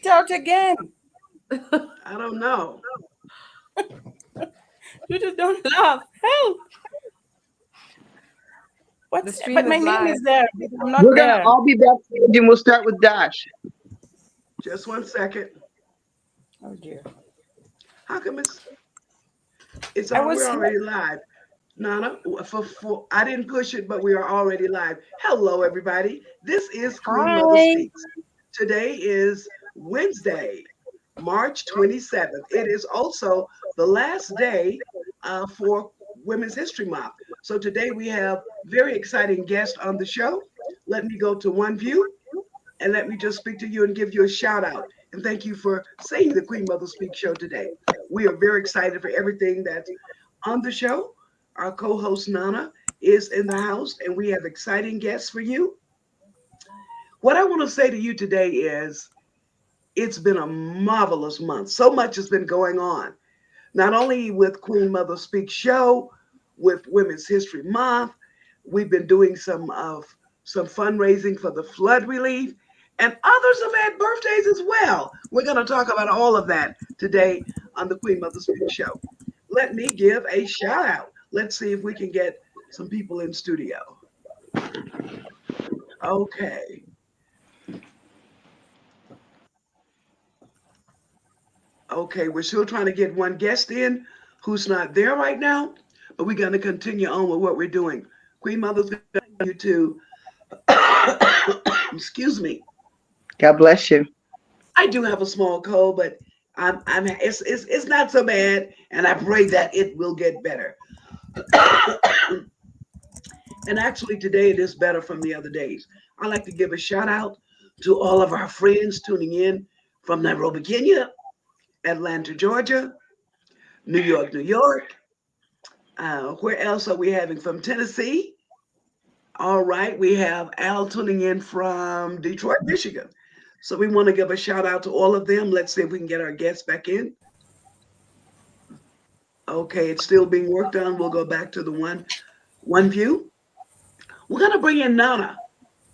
out again. I don't know. You just don't laugh. Help! The What's stream but my is name live. is there. But I'm not We're going to there. all be backstage and we'll start with Dash. Just 1 second. Oh dear. How come it's I all was we're here. already live? Nana, for I didn't push it, but we are already live. Hello, everybody. This is Queen Mother Hi. Speaks. Today is Wednesday, March 27th. It is also the last day for Women's History Month. So today we have very exciting guests on the show. Let me go to one view and let me just speak to you and give you a shout out. And thank you for seeing the Queen Mother Speak show today. We are very excited for everything that's on the show. Our co host Nana is in the house, and we have exciting guests for you. What I want to say to you today is it's been a marvelous month. So much has been going on, not only with Queen Mother Speak show, with Women's History Month. We've been doing some fundraising for the flood relief, and others have had birthdays as well. We're going to talk about all of that today on the Queen Mother Speak show. Let me give a shout out. Let's see if we can get some people in studio. Okay. Okay, we're still trying to get one guest in who's not there right now, but we're going to continue on with what we're doing. Queen Mother's going to you to, excuse me. God bless you. I do have a small cold, but it's not so bad, and I pray that it will get better. And actually, today it is better from the other days. I'd like to give a shout out to all of our friends tuning in from Nairobi, Kenya, Atlanta, Georgia, New York, New York. Where else are we having from Tennessee? All right, we have Al tuning in from Detroit, Michigan. So we want to give a shout out to all of them. Let's see if we can get our guests back in. Okay, it's still being worked on. We'll go back to the one view. We're gonna bring in Nana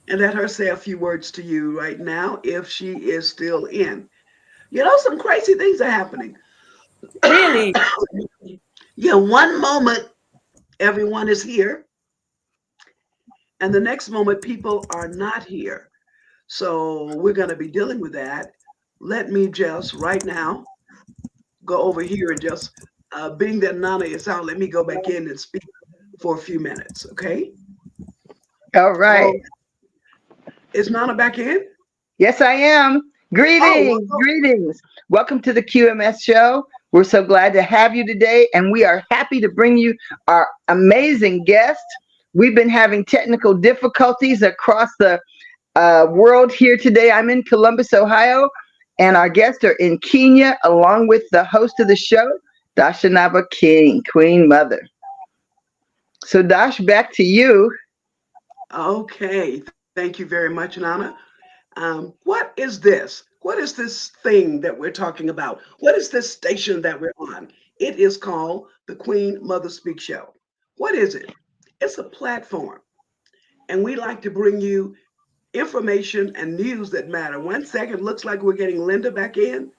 and let her say a few words to you right now if she is still in. You know, some crazy things are happening. Really? Yeah, one moment everyone is here, and the next moment people are not here. So we're going to be dealing with that. Let me just right now go over here and just, being that Nana is out, let me go back in and speak for a few minutes. Okay. All right. Oh, is Nana back in? Yes, I am. Oh, Greetings, greetings. Welcome to the QMS show. We're so glad to have you today, and we are happy to bring you our amazing guest. We've been having technical difficulties across the world here today. I'm in Columbus, Ohio, and our guests are in Kenya, along with the host of the show, Dashanaba King, Queen Mother. So, Dash, back to you. okay. Thank you very much, Nana. What is this? What is this thing that we're talking about? What is this station that we're on? It is called the Queen Mother Speak Show. What is it? It's a platform, and we like to bring you information and news that matter. 1 second, looks like we're getting Linda back in.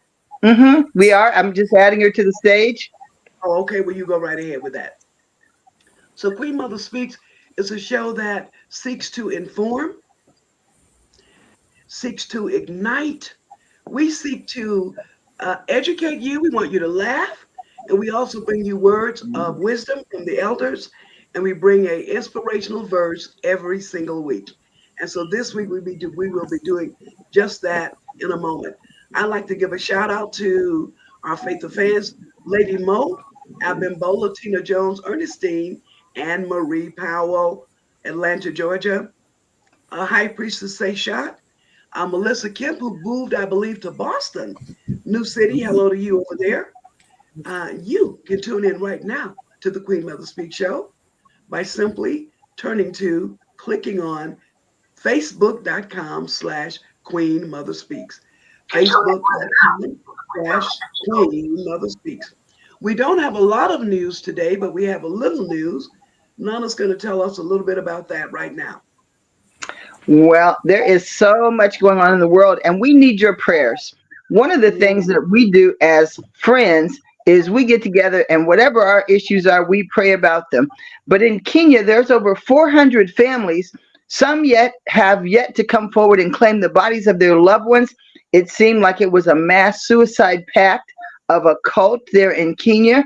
We are. I'm just adding her to the stage. Oh, okay, well, you go right ahead with that. So, Queen Mother Speaks is a show that seeks to inform, seeks to ignite. We seek to educate you. We want you to laugh. And we also bring you words of wisdom from the elders. And we bring a inspirational verse every single week. And so this week we will be doing just that in a moment. I'd like to give a shout out to our faithful fans, Lady Mo, Abimbola, Tina Jones, Ernestine, and Marie Powell, Atlanta, Georgia. High Priestess Seishat, Melissa Kemp, who moved, I believe, to Boston, New City. Hello to you over there. You can tune in right now to the Queen Mother Speak Show by simply clicking on facebook.com/Queen Mother Speaks. Facebook.com/Queen Mother Speaks. We don't have a lot of news today, but we have a little news. Nana's going to tell us a little bit about that right now. Well, there is so much going on in the world, and we need your prayers. One of the Yeah. things that we do as friends is we get together and whatever our issues are, we pray about them. But in Kenya, there's over 400 families. Some yet have yet to come forward and claim the bodies of their loved ones. It seemed like it was a mass suicide pact of a cult there in Kenya,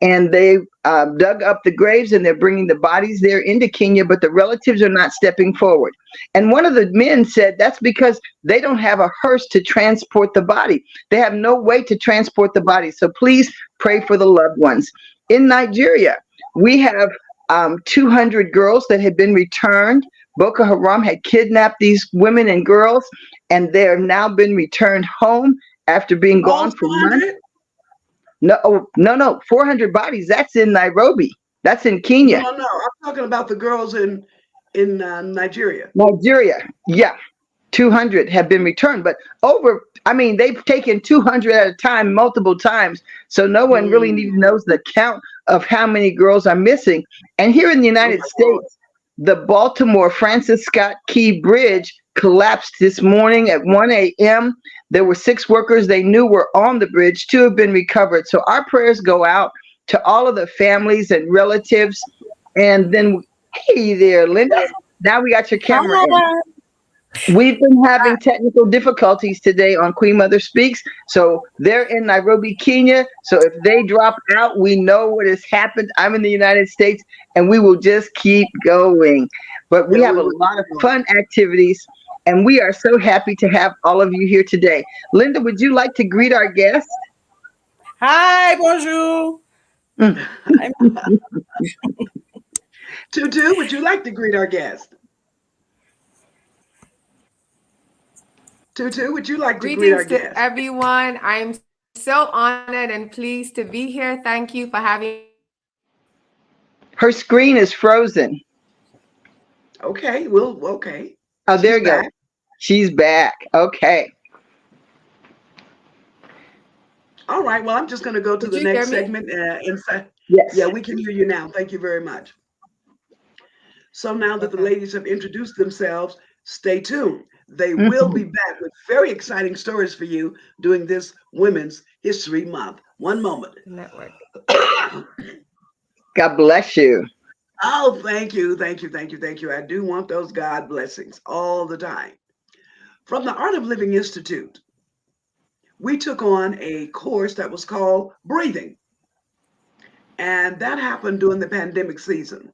and they dug up the graves and they're bringing the bodies there into Kenya, but the relatives are not stepping forward. And one of the men said that's because they don't have a hearse to transport the body. They have no way to transport the body. So please pray for the loved ones. In Nigeria, we have 200 girls that had been returned. Boko Haram had kidnapped these women and girls, and they have now been returned home after being All gone for months. 200? No, oh, no, no. 400 bodies. That's in Nairobi. That's in No, Kenya. no, no. I'm talking about the girls in Nigeria. Nigeria. Yeah. 200 have been returned, but I mean, they've taken 200 at a time, multiple times. So no one really Mm. knows the count of how many girls are missing. And here in the Oh United my God. States, the Baltimore Francis Scott Key Bridge collapsed this morning at 1 a.m. There were 6 workers they knew were on the bridge. 2 have been recovered. So our prayers go out to all of the families and relatives. And then, hey there, Linda. Now we got your camera in. Hi. We've been having technical difficulties today on Queen Mother Speaks. So they're in Nairobi, Kenya. So if they drop out, we know what has happened. I'm in the United States and we will just keep going. But we Yeah, have we a will lot of keep going. fun activities and we are so happy to have all of you here today. Linda, would you like to greet our guests? Hi, bonjour. Mm. I'm Tutu, would you like to greet our guest? Tutu, would you like to greet our Greetings to guest? everyone. I'm so honored and pleased to be here. Thank you for having me on your show. Her screen is frozen. Okay. Oh, there She's you go. back. She's back. Okay. All right. Well, I'm just going to go to Could the you hear next me? segment. In fact, Yes. yeah, we can hear you now. Thank you very much. So now that the Okay. ladies have introduced themselves, stay tuned. They will be Mhm. back with very exciting stories for you during this Women's History Month. One moment. Network. God bless you. Oh, thank you. I do want those God blessings all the time. From the Art of Living Institute, we took on a course that was called Breathing, and that happened during the pandemic season.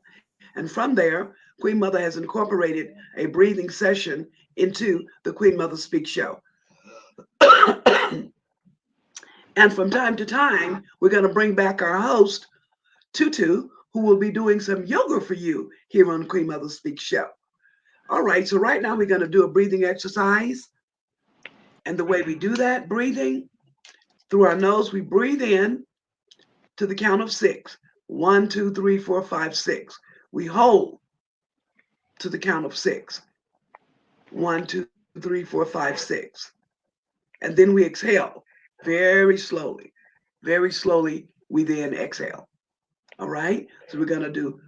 And from there, Queen Mother has incorporated a breathing session into the Queen Mother Speak show. And from time to time, we're going to bring back our host, Tutu, who will be doing some yoga for you here on Queen Mother Speak show. All right, so right now we're going to do a breathing exercise. And the way we do that breathing through our nose, we breathe in to the count of 6. 1, 2, 3, 4, 5, 6. We hold to the count of 6. 1, 2, 3, 4, 5, 6. And then we exhale very slowly. Very slowly, we then exhale. All right? So we're going to do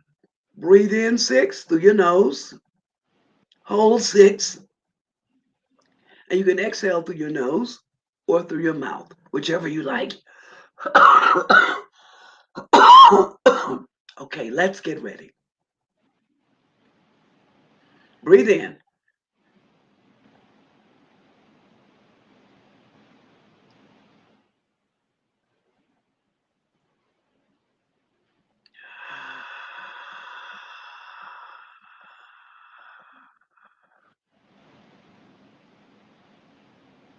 breathe in 6 through your nose, hold 6, and you can exhale through your nose or through your mouth, whichever you like. Okay, let's get ready. Breathe in.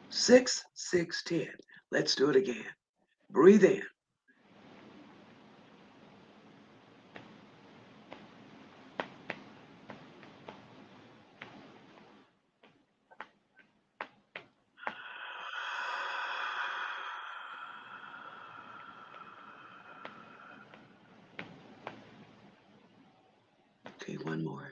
Six, 6, 10. Let's do it again. Breathe in. Okay, one more.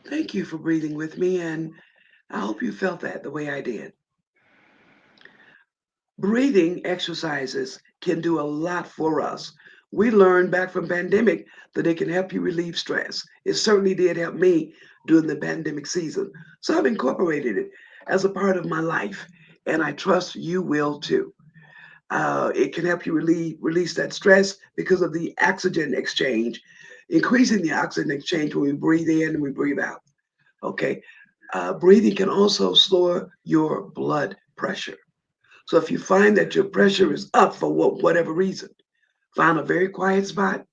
Thank you for breathing with me, and I hope you felt that the way I did. Breathing exercises can do a lot for us. We learned back from pandemic that it can help you relieve stress. It certainly did help me during the pandemic season. So I've incorporated it as a part of my life, and I trust you will too. It can help you release that stress because of the oxygen exchange, increasing the oxygen exchange when we breathe in and we breathe out. Okay. Breathing can also lower your blood pressure. So if you find that your pressure is up for whatever reason, find a very quiet spot,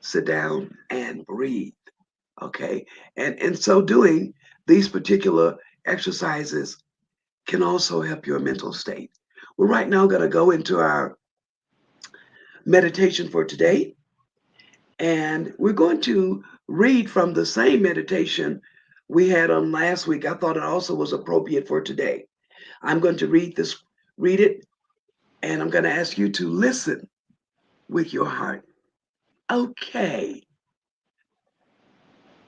sit down and breathe. Okay. And in so doing, these particular exercises can also help your mental state. We're right now going to go into our meditation for today. And we're going to read from the same meditation we had on last week. I thought it also was appropriate for today. I'm going to read it, and I'm going to ask you to listen with your heart. Okay.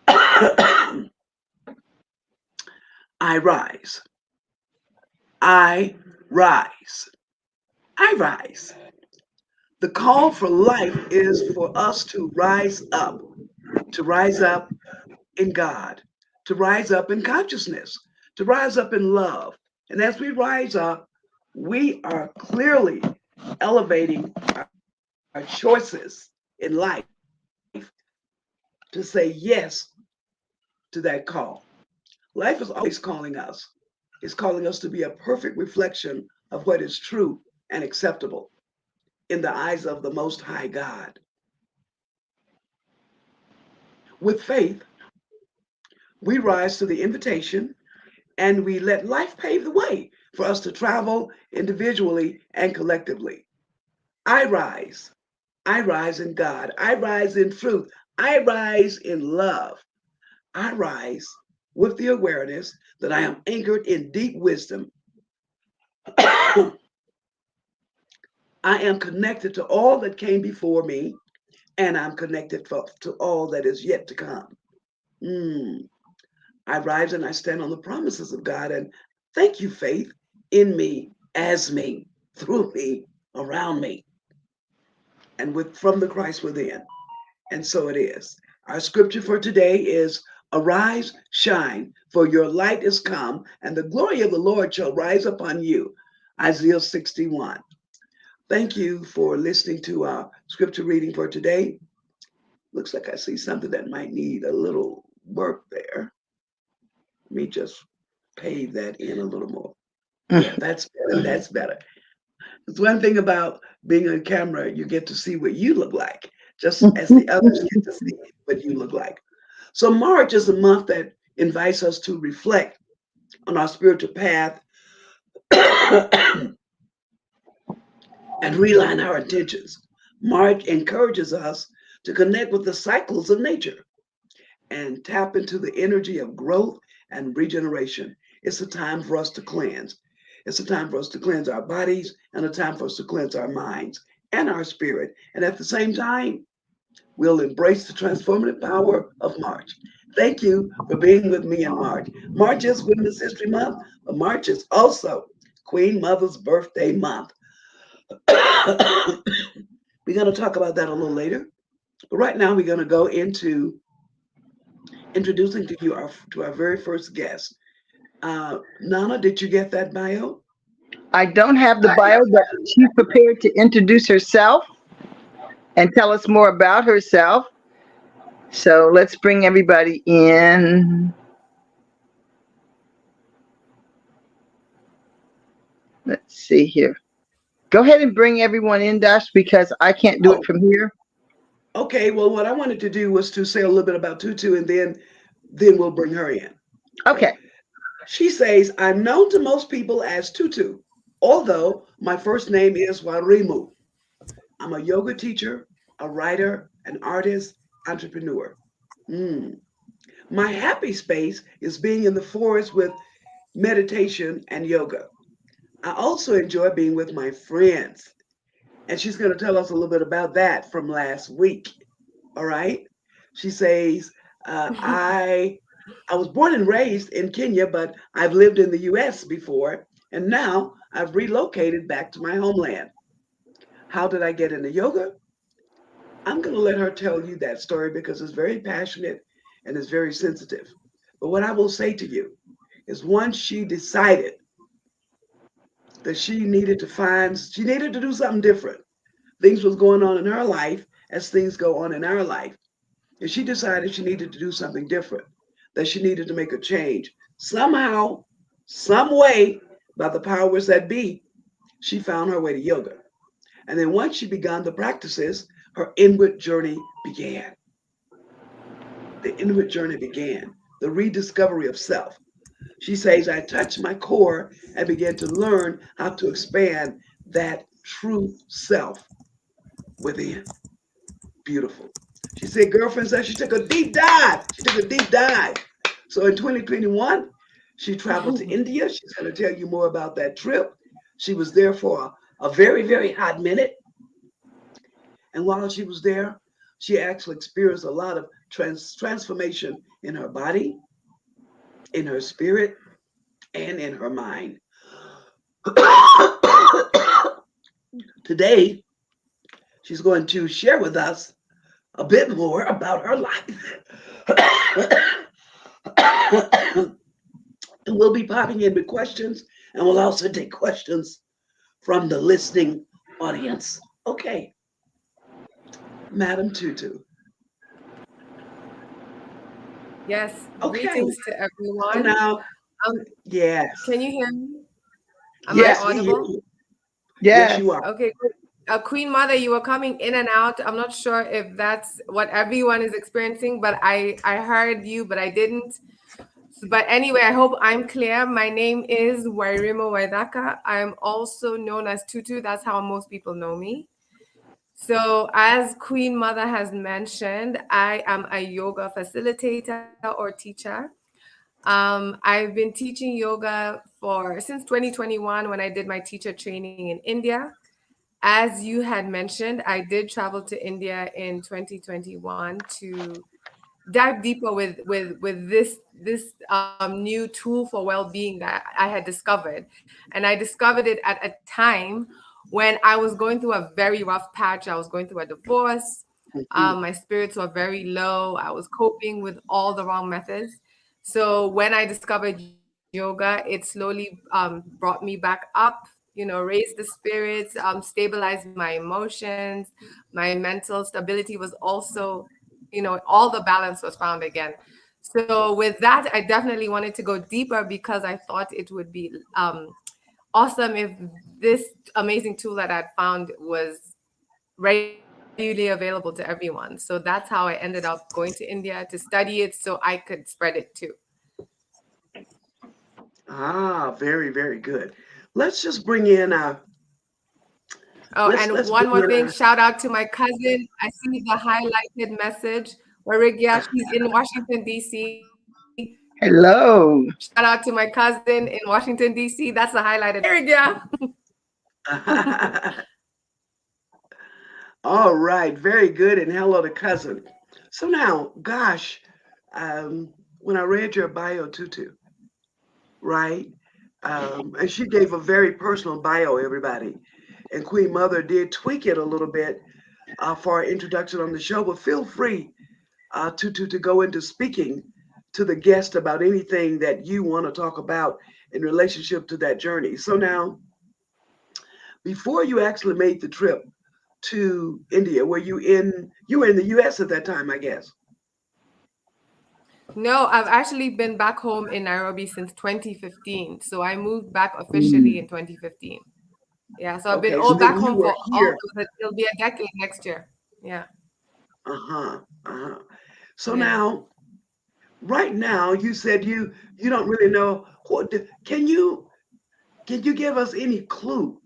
I rise. I rise. I rise. The call for life is for us to rise up in God, to rise up in consciousness, to rise up in love. And as we rise up, we are clearly elevating our choices in life to say yes to that call. Life is always calling us. It's calling us to be a perfect reflection of what is true and acceptable in the eyes of the Most High God. With faith, we rise to the invitation and we let life pave the way for us to travel individually and collectively. I rise. I rise in God. I rise in truth. I rise in love. I rise with the awareness that I am anchored in deep wisdom. I am connected to all that came before me, and I'm connected to all that is yet to come. Mm. I rise and I stand on the promises of God, and thank you, faith, in me, as me, through me, around me, and with from the Christ within. And so it is. Our scripture for today is arise, shine, for your light is come, and the glory of the Lord shall rise upon you. Isaiah 61. Thank you for listening to our scripture reading for today. Looks like I see something that might need a little work there. Let me just pave that in a little more. Yeah, that's better. That's better. It's one thing about being on camera, you get to see what you look like, just as the others get to see what you look like. So March is a month that invites us to reflect on our spiritual path and realign our intentions. March encourages us to connect with the cycles of nature and tap into the energy of growth and regeneration. It's a time for us to cleanse. It's a time for us to cleanse our bodies and a time for us to cleanse our minds and our spirit. And at the same time, we'll embrace the transformative power of March. Thank you for being with me in March. March is Women's History Month, but March is also Queen Mother's birthday month. We're going to talk about that a little later. But right now, we're going to go into introducing to you to our very first guest. Nana, did you get that bio? I don't have the bio, but she's prepared to introduce herself and tell us more about herself. So let's bring everybody in. Let's see here. Go ahead and bring everyone in, Dash, because I can't do it Oh, from here. okay. Well, what I wanted to do was to say a little bit about Tutu, and then we'll bring her in. Okay. Okay. She says, I'm known to most people as Tutu, although my first name is Warimu. I'm a yoga teacher, a writer, an artist, entrepreneur. Mm. My happy space is being in the forest with meditation and yoga. I also enjoy being with my friends. And she's going to tell us a little bit about that from last week. All right. She says, I I was born and raised in Kenya, but I've lived in the US before, and now I've relocated back to my homeland. How did I get into yoga? I'm going to let her tell you that story because it's very passionate and it's very sensitive. But what I will say to you is once she decided that she needed to do something different. Things was going on in her life as things go on in our life. And she decided she needed to do something different, that she needed to make a change. Somehow, some way, by the powers that be, she found her way to yoga. And then once she began the practices, her inward journey began. The inward journey began, the rediscovery of self. She says, I touched my core and began to learn how to expand that true self within. Beautiful. She said, girlfriend said she took a deep dive. She took a deep dive. So in 2021, she traveled to India. She's going to tell you more about that trip. She was there for a very, very hot minute. And while she was there, she actually experienced a lot of transformation in her body, in her spirit, and in her mind. Today, she's going to share with us a bit more about her life. And we'll be popping in with questions, and we'll also take questions from the listening audience. Okay, Madam Tutu. Yes, Okay, greetings to so everyone. now, Um, yes, can you hear me? Am I Yes, yes, we hear audible? you. Yes, yes. you are. Okay, good. Queen Mother, you were coming in and out. I'm not sure if that's what everyone is experiencing, but I heard you, but I didn't. But anyway, I hope I'm clear. My name is Wairimo Waidaka. I'm also known as Tutu. That's how most people know me. So, as Queen Mother has mentioned, I am a yoga facilitator or teacher. I've been teaching yoga for since 2021 when I did my teacher training in India. As you had mentioned, I did travel to India in 2021 to dive deeper with this new tool for well-being that I had discovered. And I discovered it at a time when I was going through a very rough patch. I was going through a divorce. Mhm. My spirits were very low. I was coping with all the wrong methods. So when I discovered yoga, it slowly brought me back up, raised the spirits, stabilized my emotions. My mental stability was also, all the balance was found again. So with that, I definitely wanted to go deeper because I thought it would be awesome if this amazing tool that I'd found was readily available to everyone. So that's how I ended up going to India to study it so I could spread it too. Ah, very, very good. Let's just bring in Oh, and let's one bring more in thing, shout out to my cousin. I see the highlighted message. Warigia, she's in Washington, D.C. Shout out Hello. to my cousin in Washington, D.C. That's the highlighted message. Warigia. All right, very good, and hello to cousin. So now, gosh, when I read your bio, Tutu, right? And she gave a very personal bio, everybody. And Queen Mother did tweak it a little bit for our introduction on the show, but feel free to go into speaking to the guest about anything that you want to talk about in relationship to that journey. So now, before you actually made the trip to India, you were in the US at that time, I guess. No, I've actually been back home in Nairobi since 2015. So I moved back officially Mm. in 2015. Yeah, so I've been Okay, all so back then you home were for here. it'll be a decade next year. Yeah. Uh-huh. Uh-huh. So Yeah. now, right now, you said you don't really know can you give us any clue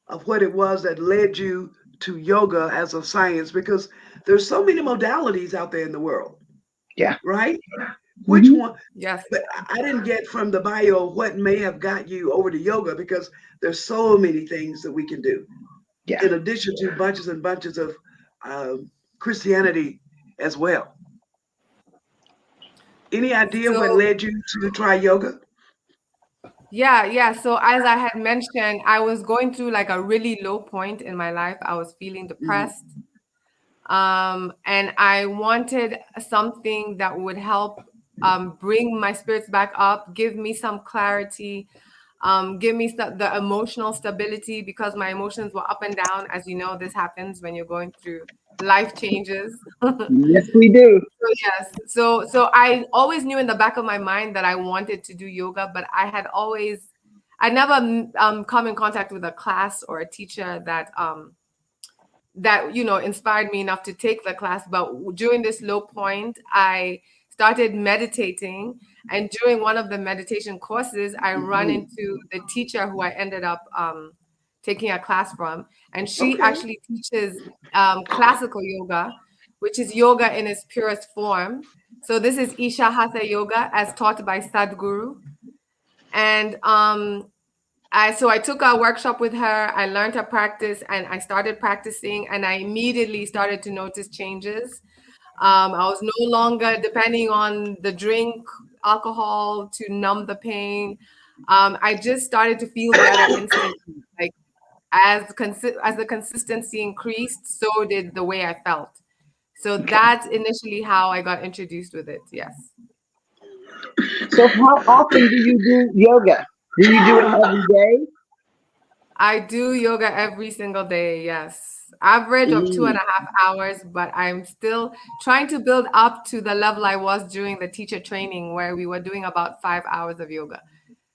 of what it was that led you to yoga as a science? Because there's so many modalities out there in the world, Yeah. right? Which Hmm. one? Yes. But I didn't get from the bio what may have got you over to yoga because there's so many things that we can do Yeah. in addition to bunches and bunches of um, Christianity as well. Any idea what So led you to try yoga? yeah. So as I had mentioned, I was going through like a really low point in my life. I was feeling Mhm. depressed. And I wanted something that would help bring my spirits back up, give me some clarity, give me the emotional stability because my emotions were up and down. As you know, this happens when you're going through life changes. Yes, we do. So yes, so I always knew in the back of my mind that I wanted to do yoga, but I never come in contact with a class or a teacher that inspired me enough to take the class. But during this low point, I started meditating, and during one of the meditation courses, I run Mhm. into the teacher who I ended up taking a class from, and she Okay. actually teaches classical yoga, which is yoga in its purest form. So this is Isha Hatha Yoga as taught by Sadhguru. And I took a workshop with her. I learned to practice and I started practicing, and I immediately started to notice changes. I was no longer depending on the drink, alcohol to numb the pain. I just started to feel better instantly. Like as the consistency increased, so did the way I felt. So that's initially how I got introduced with it. Yes. So how often do you do yoga? Do you do it every day? I do yoga every single day, yes. Average of two and Mm, a half hours, but I'm still trying to build up to the level I was during the teacher training where we were doing about 5 hours of yoga.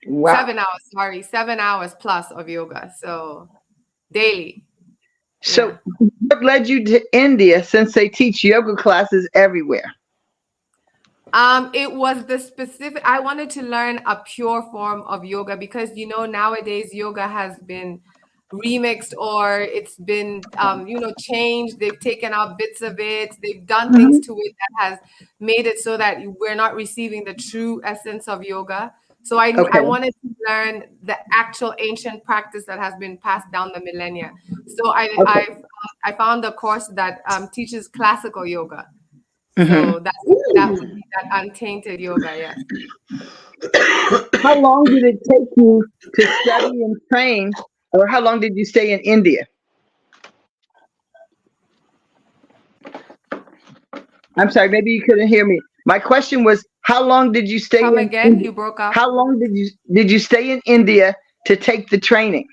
wow. 7 hours, sorry, 7 hours plus of yoga. So daily. So Yeah. what led you to India since they teach yoga classes everywhere? It was the specific, I wanted to learn a pure form of yoga because, nowadays yoga has been remixed or it's been, changed. They've taken out bits of it. They've done things Mhm. to it that has made it so that we're not receiving the true essence of yoga. So I Okay. wanted to learn the actual ancient practice that has been passed down the millennia. So Okay. I found a course that teaches classical yoga. Hmm. So that would Ooh. be that untainted yoga, yes. How long did it take you to study and train, or how long did you stay in India? I'm sorry, maybe you couldn't hear me. My question was, how long did you stay Come in again, India? you broke up. How long did you stay in India to take the training?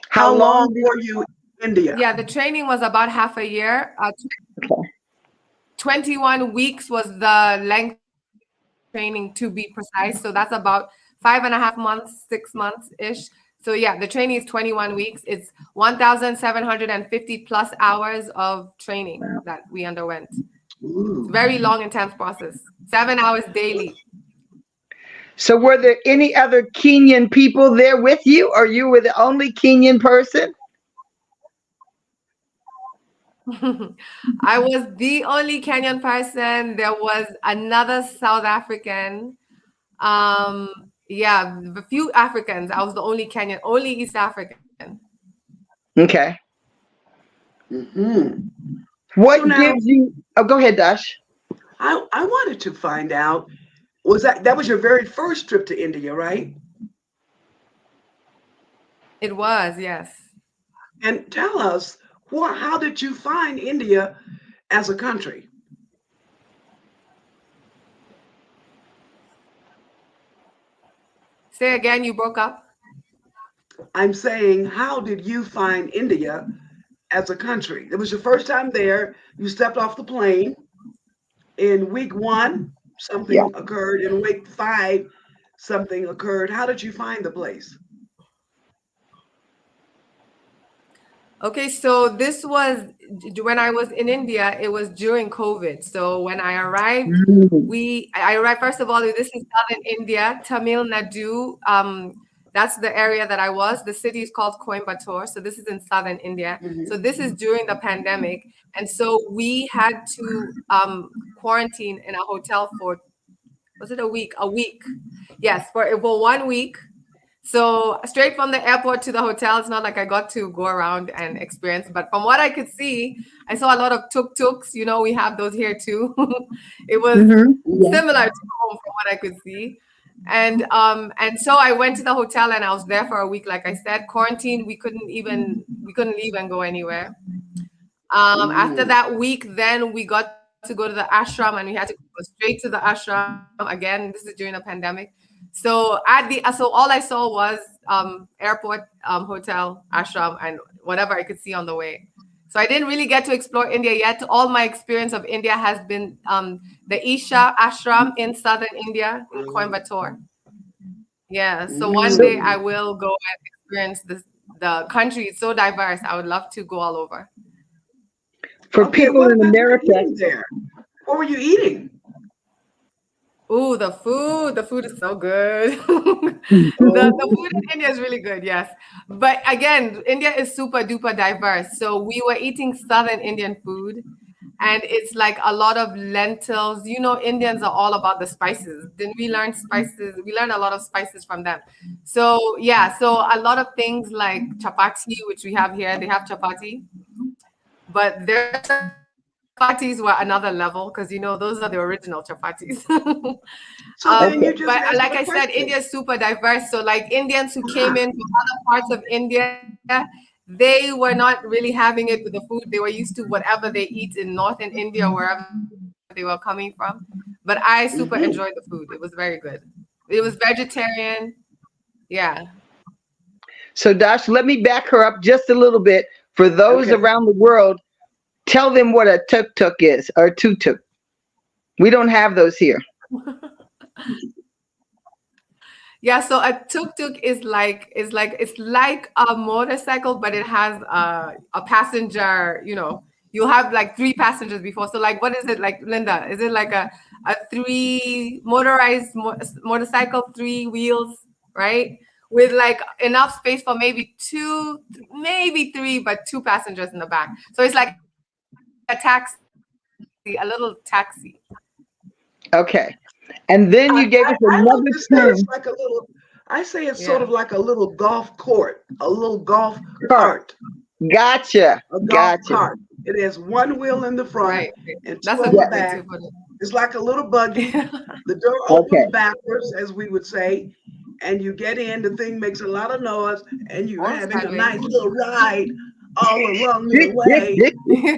How How long long did were you in India? Yeah, the training was about half a year. okay. 21 weeks was the length training to be precise. So that's about 5.5 months, 6 months-ish. So yeah, the training is 21 weeks. It's 1,750 plus hours of training that we underwent. It's a Ooh. very long, intense process. 7 hours daily. So were there any other Kenyan people there with you, or you were the only Kenyan person? I was the only Kenyan person. There was another South African. Yeah, a few Africans. I was the only Kenyan, only East African. Okay. Hmm. So What now gives you? Oh, go ahead, Dash. I wanted to find out, was that was your very first trip to India, right? It was, yes. And tell us, how did you find India as a country? Say again, you broke up. I'm saying, how did you find India as a country? It was your first time there. You stepped off the plane in week one, Yeah. something occurred. In week five, something occurred. How did you find the place? Okay, so this was when I was in India, it was during COVID. So when I arrived, Mm, I arrived, first of all, this is southern India, Tamil Nadu. That's the area that I was. The city is called Coimbatore. So this is in southern India. So Hmm. this is during the pandemic. And so we had to quarantine in a hotel for, was it a week? A week. Yes, for 1 week. So straight from the airport to the hotel, it's not like I got to go around and experience, but from what I could see, I saw a lot of tuk-tuks. You know, we have those here too. It was Mm-hmm. similar to home from what I could see. And so I went to the hotel and I was there for a week. Like I said, quarantine, we couldn't leave and go anywhere. After Mm. that week, then we got to go to the ashram and we had to go straight to the ashram again. This is during the pandemic. So all I saw was airport, hotel, ashram, and whatever I could see on the way. So I didn't really get to explore India yet. All my experience of India has been the Isha ashram in southern India in Coimbatore. Yeah. So one So day I Mm. will go and experience this. The country is so diverse. I would love to go all over. for Okay, people what in about the America, eating there? What were you eating? Ooh, the food. The food is so good. The Oh, food in India is really good, yes. But again, India is super duper diverse. So we were eating Southern Indian food, and it's like a lot of lentils. You know, Indians are all about the spices. Didn't we learn spices? We learned a lot of spices from them. So yeah, so a lot of things like chapati, which we have here, they have chapati, but their chapatis were another level because you know those are the original chapatis. so then okay. you But just like I answered a said, India is question. super diverse. So like Indians who came Uh-huh. in from other parts of India, they were not really having it with the food. They were used to whatever they eat in northern India or wherever they were coming from. But I super enjoyed the food. It was Hmm. very good. It was vegetarian. Yeah. So Dash, let me back her up just a little bit. For those Okay. around the world, tell them what a tuk tuk is or tuk. We don't have those here. Yeah, so a tuk-tuk it's like a motorcycle, but it has a passenger, you'll have like three passengers before. So like what is it like, Linda? Is it like a three motorized motorcycle, three wheels, right? With like enough space for maybe two, maybe three, but two passengers in the back. So it's like a taxi, a little taxi. Okay. And then I, you gave I, us I like another to say it's term, like a little, I say it's sort Yeah. of like a little golf court, a little golf cart. cart, Gotcha. a golf Gotcha. cart. It has one wheel in the front Right. and two That's a in the good Yeah. way back. to put It's like a little buggy. it. The door Okay. opens backwards, as we would say, and you get in. The thing makes a lot of noise, and you're Or having a sideways. nice little ride all along the way.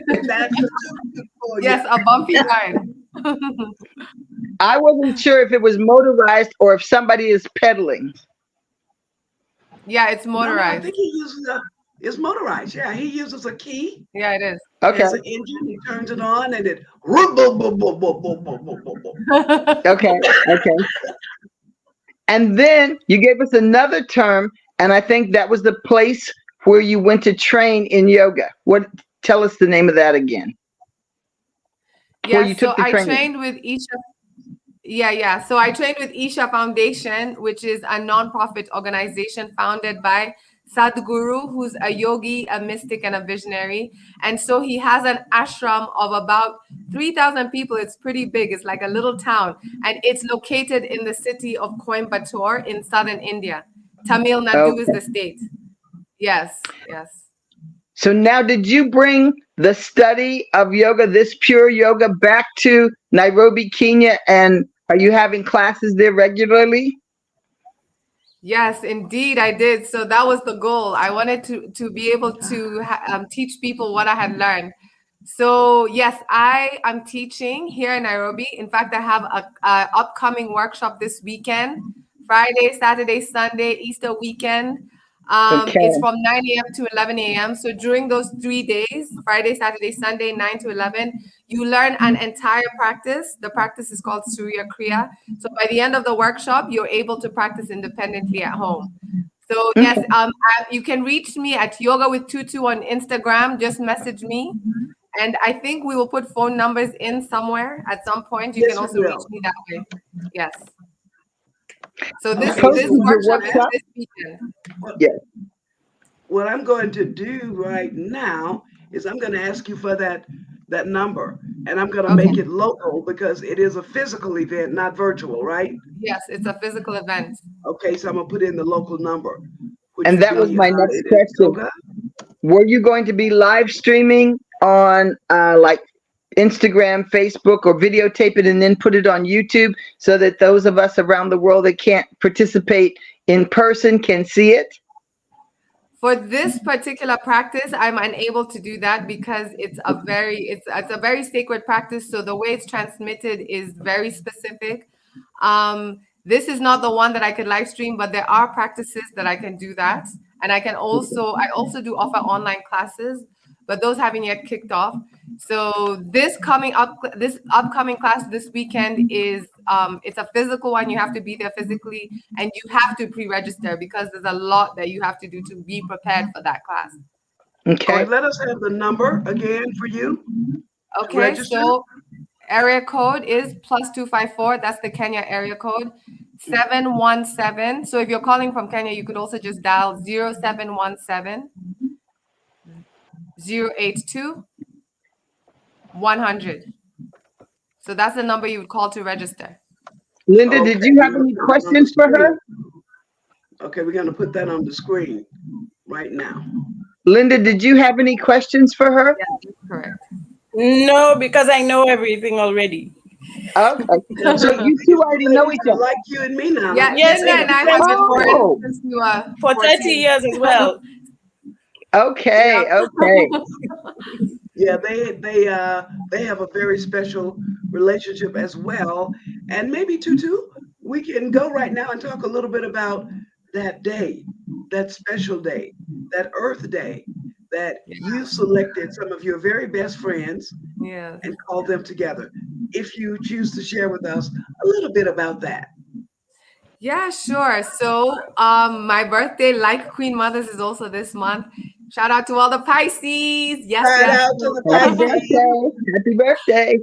And that's a tuk-tuk for you. Yes, a bumpy ride. I wasn't sure if it was motorized or if somebody is pedaling. Yeah, it's No, no, I motorized. think he uses a. It's motorized. Yeah, he uses a key. Yeah, it is. Okay. Has an engine. He turns it on, and it. Boom, boom, boom, boom, boom, boom, boom, boom, boom, boom. Okay. Okay. And then you gave us another term, and I think that was the place where you went to train in yoga. What? Tell us the name of that again. Where you Yes, took so the I training. trained with Isha. Yeah, yeah. So I trained with Isha Foundation, which is a nonprofit organization founded by Sadhguru, who's a yogi, a mystic, and a visionary. And so he has an ashram of about 3,000 people. It's pretty big. It's like a little town. And it's located in the city of Coimbatore in southern India. Tamil Nadu is Okay. the state. Yes, yes. So now, did you bring the study of yoga, this pure yoga, back to Nairobi, Kenya, and are you having classes there regularly? Yes, indeed, I did. So that was the goal. I wanted to be able to teach people what I had learned. So yes, I am teaching here in Nairobi. In fact, I have a upcoming workshop this weekend, Friday, Saturday, Sunday, Easter weekend. It's Okay. from 9 a.m. to 11 a.m. So during those 3 days, Friday, Saturday, Sunday, 9 to 11, you learn an entire practice. The practice is called Surya Kriya. So by the end of the workshop, you're able to practice independently at home. So Okay. yes, you can reach me at Yoga with Tutu on Instagram. Just message me, and I think we will put phone numbers in somewhere at some point. You can Yes, we also reach will. me that way. Yes. So You Okay, this so posted what your I'm workshop going to is ask, workshop? this weekend. what, Yes. what I'm going to do right now is I'm going to ask you for that number, and I'm going to Okay. make it local because it is a physical event, not virtual, right? Yes, it's a physical event. Okay, so I'm going to put in the local number, which And would that was be my next it is question. Goga. Were you going to be live streaming on like Instagram, Facebook, or videotape it and then put it on YouTube so that those of us around the world that can't participate in person can see it? For this particular practice, I'm unable to do that because it's a very sacred practice. So the way it's transmitted is very specific. This is not the one that I could live stream, but there are practices that I can do that. And I also do offer online classes, but those haven't yet kicked off. So this upcoming class this weekend is it's a physical one. You have to be there physically, and you have to pre-register because there's a lot that you have to do to be prepared for that class. All Okay. right, let us have the number again for you to Okay, register. so area code is +254. That's the Kenya area code. 717. So if you're calling from Kenya, you could also just dial 0717 082 100. So that's the number you would call to register. Linda, did you have any questions for her? Okay, we're going to put that on the screen right now. Linda, did you have any questions for her? Yeah, that's correct. No, because I know everything already. Okay. So you two already know each other. Like you and me now. Yeah, Yes, Linda and I have been Oh. friends since we were For 30 14. years as well. Okay, Yeah. okay. Yeah, they have a very special relationship as well. And maybe Tutu, we can go right now and talk a little bit about that day, that special day, that Earth Day, that you selected some of your very best friends Yes. and called them together. If you choose to share with us a little bit about that. Yeah, sure. So my birthday, like Queen Mother's, is also this month. Shout out to all the Pisces. Yes, Shout yes. out to the Happy Pisces. birthday. Happy birthday.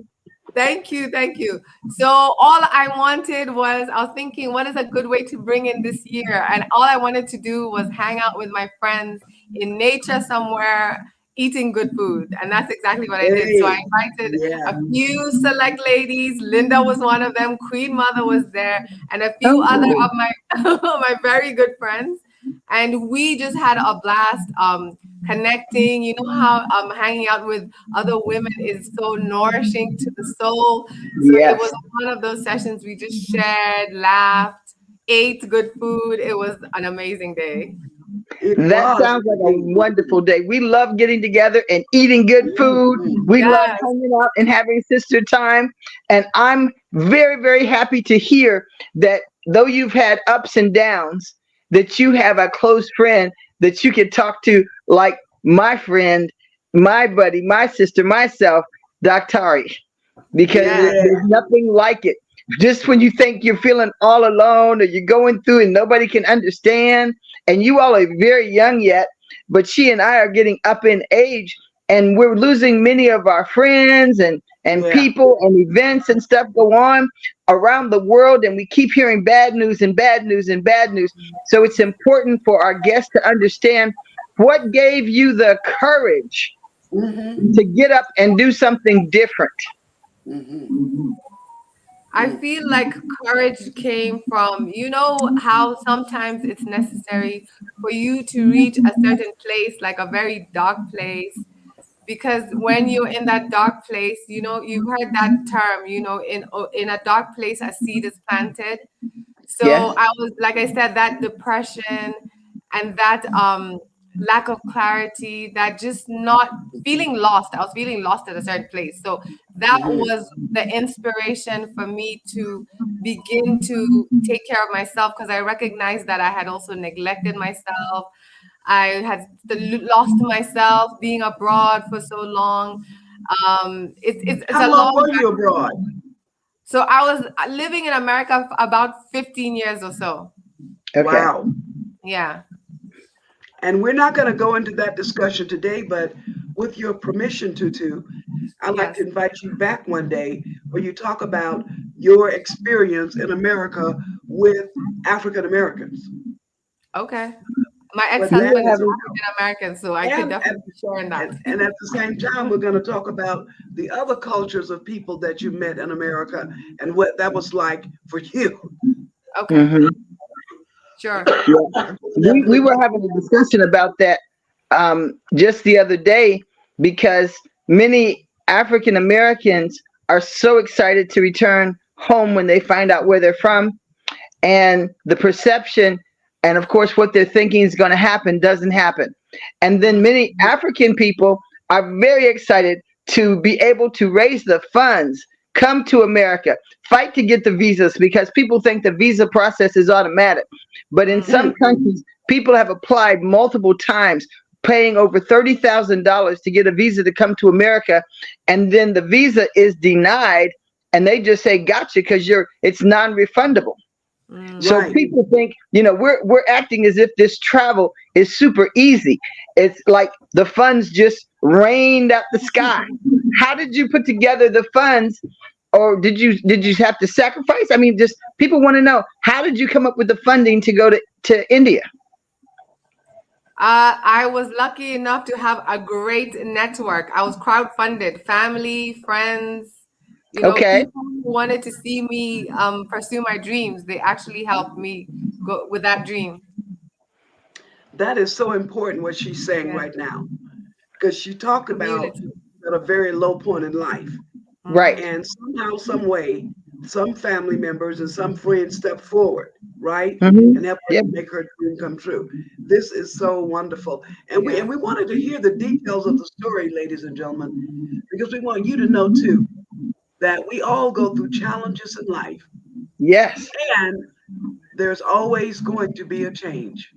Thank you, thank you. So all I wanted was, I was thinking, what is a good way to bring in this year? And all I wanted to do was hang out with my friends in nature somewhere, eating good food. And that's exactly what I did. So I invited Yeah. a few select ladies. Linda was one of them. Queen Mother was there, and a few Oh. other of my my very good friends. And we just had a blast connecting. You know how hanging out with other women is so nourishing to the soul. So it Yes. was one of those sessions we just shared, laughed, ate good food. It was an amazing day. That sounds like a wonderful day. We love getting together and eating good food. We love Yes. hanging out and having sister time. And I'm very, very happy to hear that though you've had ups and downs, that you have a close friend that you can talk to, like my friend, my buddy, my sister, myself, Dr. Because Yes. there's nothing like it. Just when you think you're feeling all alone or you're going through and nobody can understand, and you all are very young yet, but she and I are getting up in age and we're losing many of our friends and people and events and stuff go on around the world, and we keep hearing bad news and bad news and bad news. So it's important for our guests to understand what gave you the courage to get up and do something different. I feel like courage came from, you know, how sometimes it's necessary for you to reach a certain place, like a very dark place. Because when you're in that dark place, you know, you've heard that term, you know, in a dark place, a seed is planted. So Yes. I was, like I said, that depression and that lack of clarity, that just not feeling lost. I was feeling lost at a certain place. So that was the inspiration for me to begin to take care of myself, because I recognized that I had also neglected myself. I had lost myself being abroad for so long. It's How a long long. were you abroad? So I was living in America for about 15 years or so. Okay. Wow. Yeah. And we're not going to go into that discussion today, but with your permission, Tutu, I'd like to invite you back one day where you talk about your experience in America with African Americans. Okay. My But ex-husband that is is African American, so I could definitely be sharing that. and at the same time, we're going to talk about the other cultures of people that you met in America and what that was like for you. Okay. Sure. Yeah. We Definitely. were having a discussion about that just the other day because many African Americans are so excited to return home when they find out where they're from, and the perception and of course what they're thinking is going to happen doesn't happen. And then many African people are very excited to be able to raise the funds, come to America, fight to get the visas because people think the visa process is automatic. But in some countries, people have applied multiple times, paying over $30,000 to get a visa to come to America, and then the visa is denied, and they just say gotcha because it's non-refundable. So Right. people think, we're acting as if this travel is super easy. It's like the funds just rained out the sky. How did you put together the funds, or did you have to sacrifice? I mean, just people want to know, how did you come up with the funding to go to India? I was lucky enough to have a great network. I was crowdfunded, family, friends, Okay. people who wanted to see me pursue my dreams. They actually helped me go with that dream. That is so important what she's saying Yeah, right now because she talked about community. at a very low point in life. Right. Hmm. And somehow, some way, some family members and some friends step forward, right? And help her Yeah. make her dream come true. This is so wonderful. And we Yeah. and we wanted to hear the details of the story, ladies and gentlemen, because we want you to know too that we all go through challenges in life Yes. and there's always going to be a change.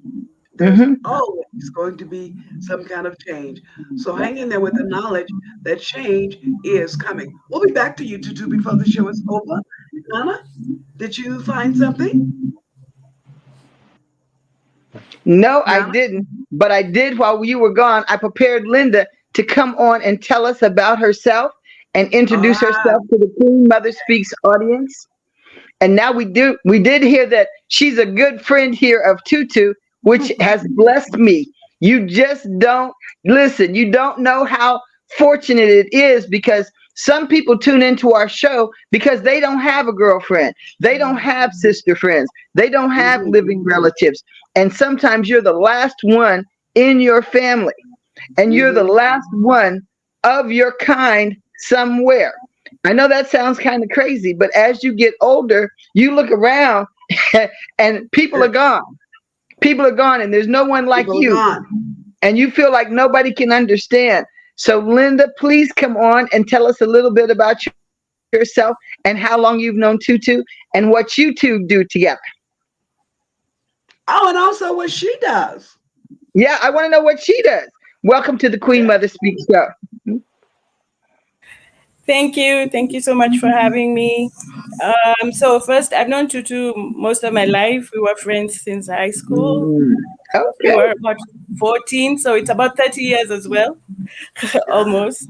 There's Hmm. always going to be some kind of change. So hang in there with the knowledge that change is coming. We'll be back to you, Tutu, before the show is over. Nana, did you find something? No, I Nana? didn't. But I did while you were gone. I prepared Linda to come on and tell us about herself and introduce Ah, herself to the Queen Mother Speaks audience. And now we did hear that she's a good friend here of Tutu, which has blessed me. You just don't listen, you don't know how fortunate it is because some people tune into our show because they don't have a girlfriend, they don't have sister friends, they don't have mhm. living relatives. And sometimes you're the last one in your family, and you're the Mhm. last one of your kind somewhere. I know that sounds kind of crazy, but as you get older, you look around and people are gone. People are gone, and there's no one like People are you, gone. and you feel like nobody can understand. So, Linda, please come on and tell us a little bit about yourself and how long you've known Tutu and what you two do together. Oh, and also what she does. Yeah, I want to know what she does. Welcome to the Queen Mother Speaks show. Thank you. Thank you so much for having me. So first, I've known Tutu most of my life. We were friends since high school. Mm, We okay. were about 14, so it's about 30 years as well, Yeah. almost.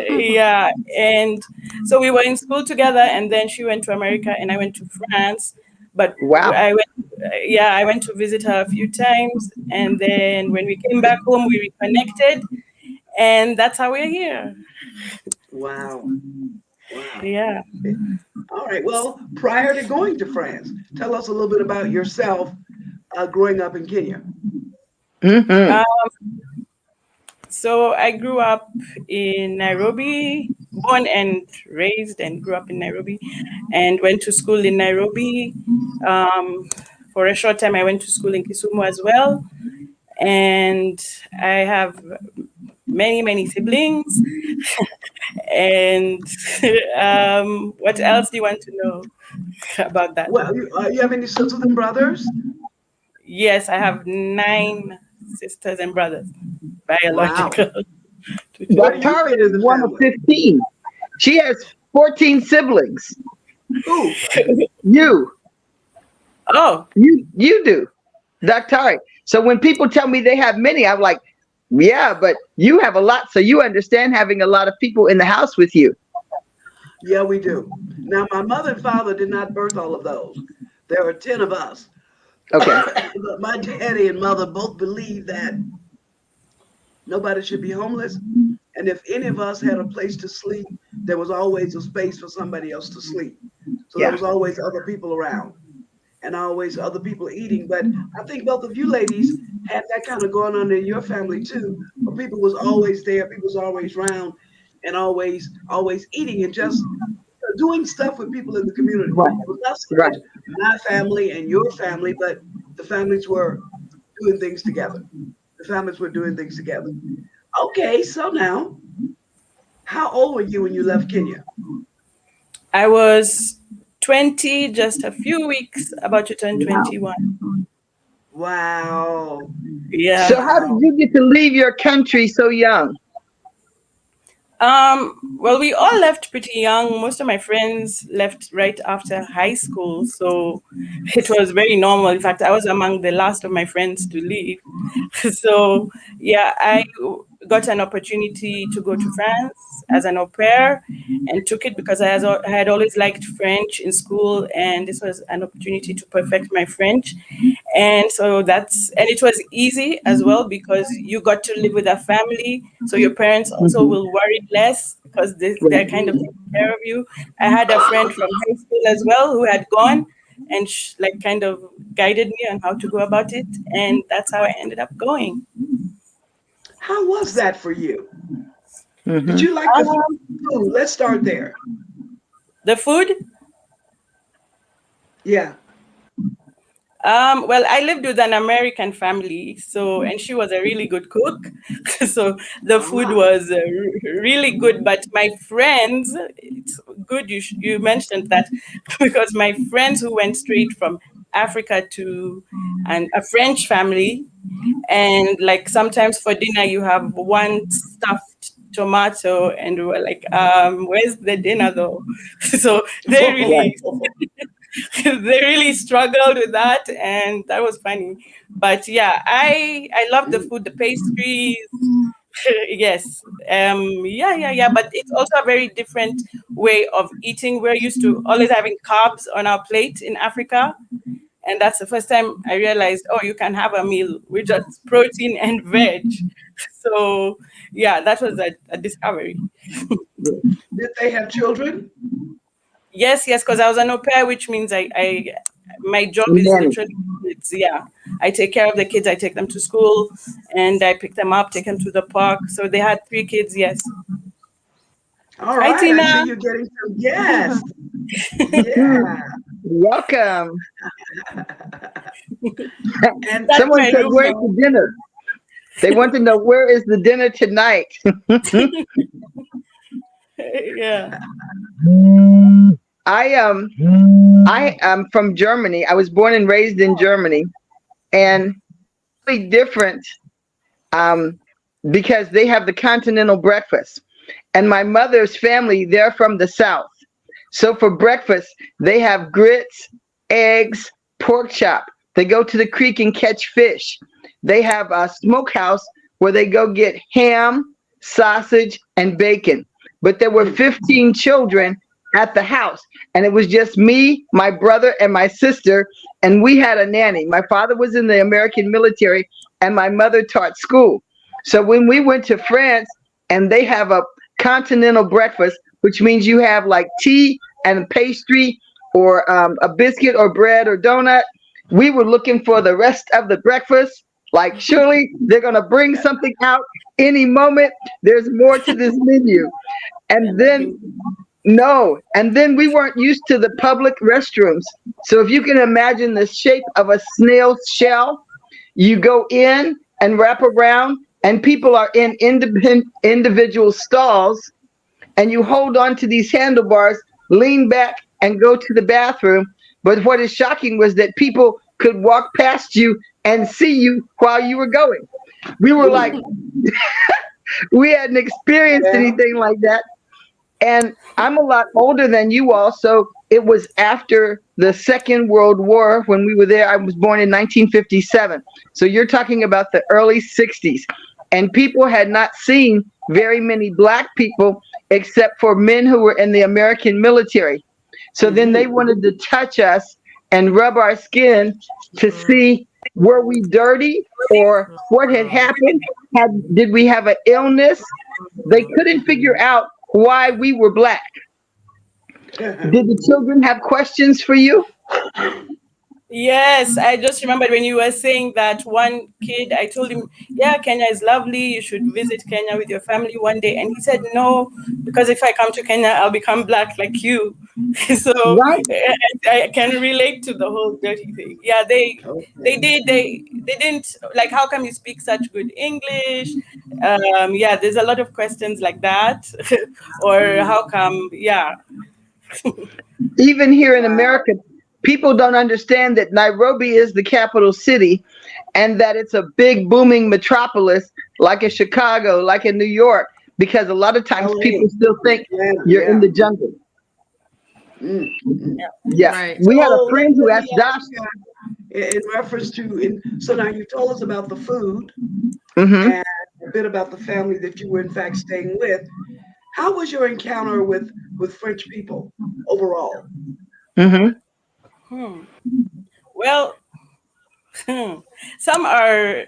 Yeah, and so we were in school together, and then she went to America, and I went to France. But Wow. I went, yeah, I went to visit her a few times, and then when we came back home, we reconnected, and that's how we're here. Wow. Wow. Yeah. All right. Well, prior to going to France, tell us a little bit about yourself growing up in Kenya. Hmm. Um, so I grew up in Nairobi, born and raised, and grew up in Nairobi, and went to school in Nairobi. Um, for a short time, I went to school in Kisumu as well, and I have many siblings. And what else do you want to know about that? Well, you have any sisters and brothers? Yes, I have 9 sisters and brothers, Wow. biological. Where do you Daktari fit in is the one of family? 15. She has 14 siblings. Who? You, Oh, you do, Daktari. So when people tell me they have many, I'm like, yeah, but you have a lot, so you understand having a lot of people in the house with you. Yeah, we do. Now, my mother and father did not birth all of those. There are 10 of us. Okay. But my daddy and mother both believe that nobody should be homeless And if any of us had a place to sleep, there was always a space for somebody else to sleep. So there Yeah. was always other people around and always other people eating. But I think both of you ladies had that kind of going on in your family too, where people was always there, people was always around, and always eating and just doing stuff with people in the community. Right. It was not so Right. much my family and your family, but the families were doing things together. The families were doing things together. Okay, so now, how old were you when you left Kenya? I was 20, just a few weeks about to turn Wow. 21. Wow. Yeah. So how did Wow. you get to leave your country so young? Well, we all left pretty young. Most of my friends left right after high school, so it was very normal. In fact, I was among the last of my friends to leave. So, yeah, I got an opportunity to go to France as an au pair and took it because I had always liked French in school, and this was an opportunity to perfect my French. And so and it was easy as well because you got to live with a family. So your parents also Mhm. will worry less because they're Right. kind of taking care of you. I had a friend from high school as well who had gone and like kind of guided me on how to go about it. And that's how I ended up going. How was that for you? Did Mhm. you like the Um, food? Let's start there. the food, Yeah. well, I lived with an American family, so and she was a really good cook, so the food Ah. was really good. But my friends, it's good you mentioned that because my friends who went straight from Africa to and a French family, and like sometimes for dinner you have one stuffed tomato, and we were like, where's the dinner though? So they Right. really they really struggled with that, and that was funny. But yeah, I love the food, the pastries. Yes, yeah. But it's also a very different way of eating. We're used to always having carbs on our plate in Africa, and that's the first time I realized, oh, you can have a meal with just protein and veg. So yeah, that was a discovery. Did they have children? Yes, because I was an au pair, which means my job is Nanny. literally kids. Yeah, I take care of the kids. I take them to school, and I pick them up, take them to the park. So they had 3 kids. Yes. All Hi, right. I Tina. see you're getting some guests. Mhm. Yeah. Welcome. And That's Someone my said, room "Where's now. the dinner?" They want to know where is the dinner tonight. Yeah. I I am from Germany. I was born and raised in Germany, and really different um, because they have the continental breakfast. And my mother's family, they're from the South. So for breakfast, they have grits, eggs, pork chop. They go to the creek and catch fish. They have a smokehouse where they go get ham, sausage, and bacon. But there were mm, 15 children at the house, and it was just me, my brother, and my sister, and we had a nanny. My father was in the American military, and my mother taught school. So when we went to France, and they have a continental breakfast, which means you have like tea and pastry or a biscuit or bread or donut. We were looking for the rest of the breakfast. Like, surely they're going to bring something out any moment. There's more to this menu. Yeah, And then, nothing. no. And then we weren't used to the public restrooms. So if you can imagine the shape of a snail's shell, you go in and wrap around, and people are in individual stalls, and you hold on to these handlebars, lean back, and go to the bathroom. But what is shocking was that people could walk past you and see you while you were going. We were like, ooh, we hadn't experienced well, anything like that. And I'm a lot older than you all, so it was after the Second World War when we were there. I was born in 1957. So you're talking about the early 60s. And people had not seen very many black people except for men who were in the American military. So then they hmm, wanted to touch us and rub our skin to Mm, see, were we dirty or what had happened? Did we have an illness? they couldn't figure out why we were black. Did the children have questions for you? Yes, I just remembered when you were saying that one kid, I told him, yeah, Kenya is lovely. You should visit Kenya with your family one day. And he said, no, because if I come to Kenya, I'll become black like you. So Right? I can relate to the whole dirty thing. Yeah, they didn't like, how come you speak such good English? Yeah, there's a lot of questions like that. Or how come, yeah. Even here in America, people don't understand that Nairobi is the capital city and that it's a big booming metropolis like in Chicago, like in New York, because a lot of times LA. people still think Atlanta, you're in yeah. the jungle. Mm, mm. Yeah. Right. We had a So friend who let asked me Josh. ask you, in reference to, so now you told us about the food Hmm. and a bit about the family that you were in fact staying with. How was your encounter with French people overall? Hmm. Hmm. Well, some are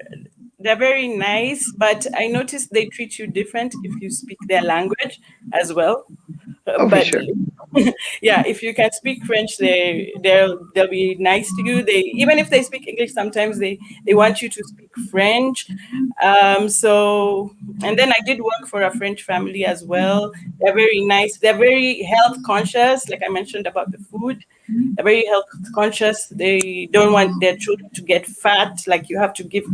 they're very nice, but I noticed they treat you different if you speak their language as well. Oh, for But sure. yeah, if you can speak French, they'll be nice to you. They even if they speak English, sometimes they want you to speak French. So and then I did work for a French family as well. They're very nice. They're very health conscious, like I mentioned about the food. They're very health conscious. They don't want their children to get fat. Like you have to give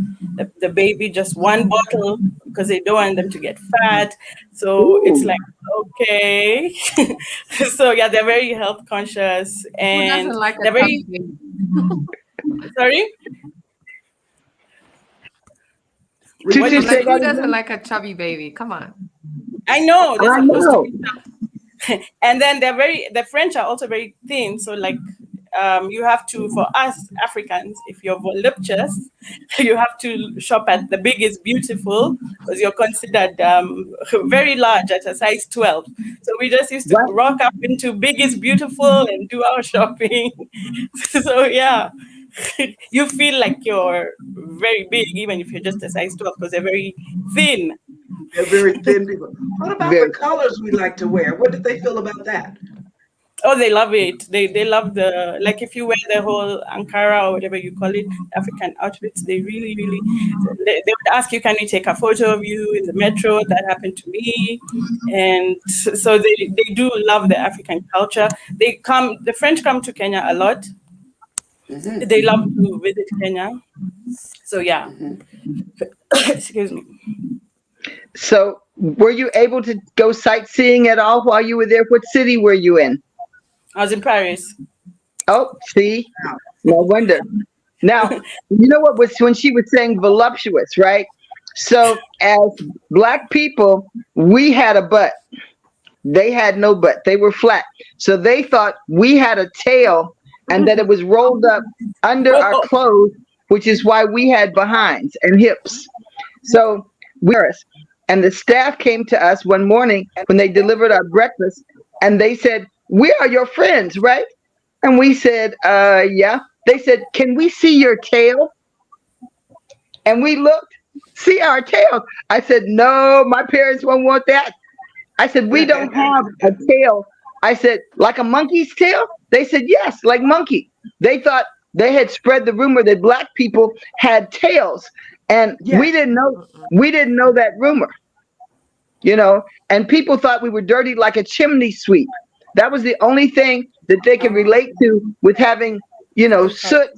the baby just one bottle because they don't want them to get fat. So it's Ooh. like, okay. So yeah, they're very health conscious Who doesn't and like a they're chubby very baby? sorry. What did Tutu, you I'm say like, say? that who doesn't again. like a chubby baby? Come on. I know they're I supposed to know. be, and then the French are also very thin. So like you have to, for us Africans, if you're voluptuous, you have to shop at the biggest beautiful because you're considered very large at a size 12. So we just used to Right. rock up into biggest beautiful and do our shopping. So yeah, you feel like you're very big even if you're just a size 12 because they're very thin. They're very thin people. What about the Very. colors we like to wear? What did they feel about that? Oh, they love it. They love the, like if you wear the whole Ankara or whatever you call it, African outfits. They really really they would ask you, can we take a photo of you in the metro? That happened to me, and so they do love the African culture. The French come to Kenya a lot. Hmm. They love to visit Kenya. So yeah, Hmm. excuse me. So, were you able to go sightseeing at all while you were there? What city were you in? I was in Paris. Oh, see, no wonder. Now, you know what was when she was saying voluptuous, right? So, as black people, we had a butt. They had no butt. They were flat. So they thought we had a tail and that it was rolled up under our clothes, which is why we had behinds and hips. So we and the staff came to us one morning when they delivered our breakfast and they said, "We are your friends, right?" And we said, yeah. They said, "Can we see your tail?" And we looked, see our tails. I said, "No, my parents won't want that." I said, "We don't have a tail." I said, "Like a monkey's tail?" They said, "Yes, like monkey." They thought they had spread the rumor that black people had tails. And Yes. we didn't know that rumor, you know, and people thought we were dirty like a chimney sweep. That was the only thing that they could relate to with having, soot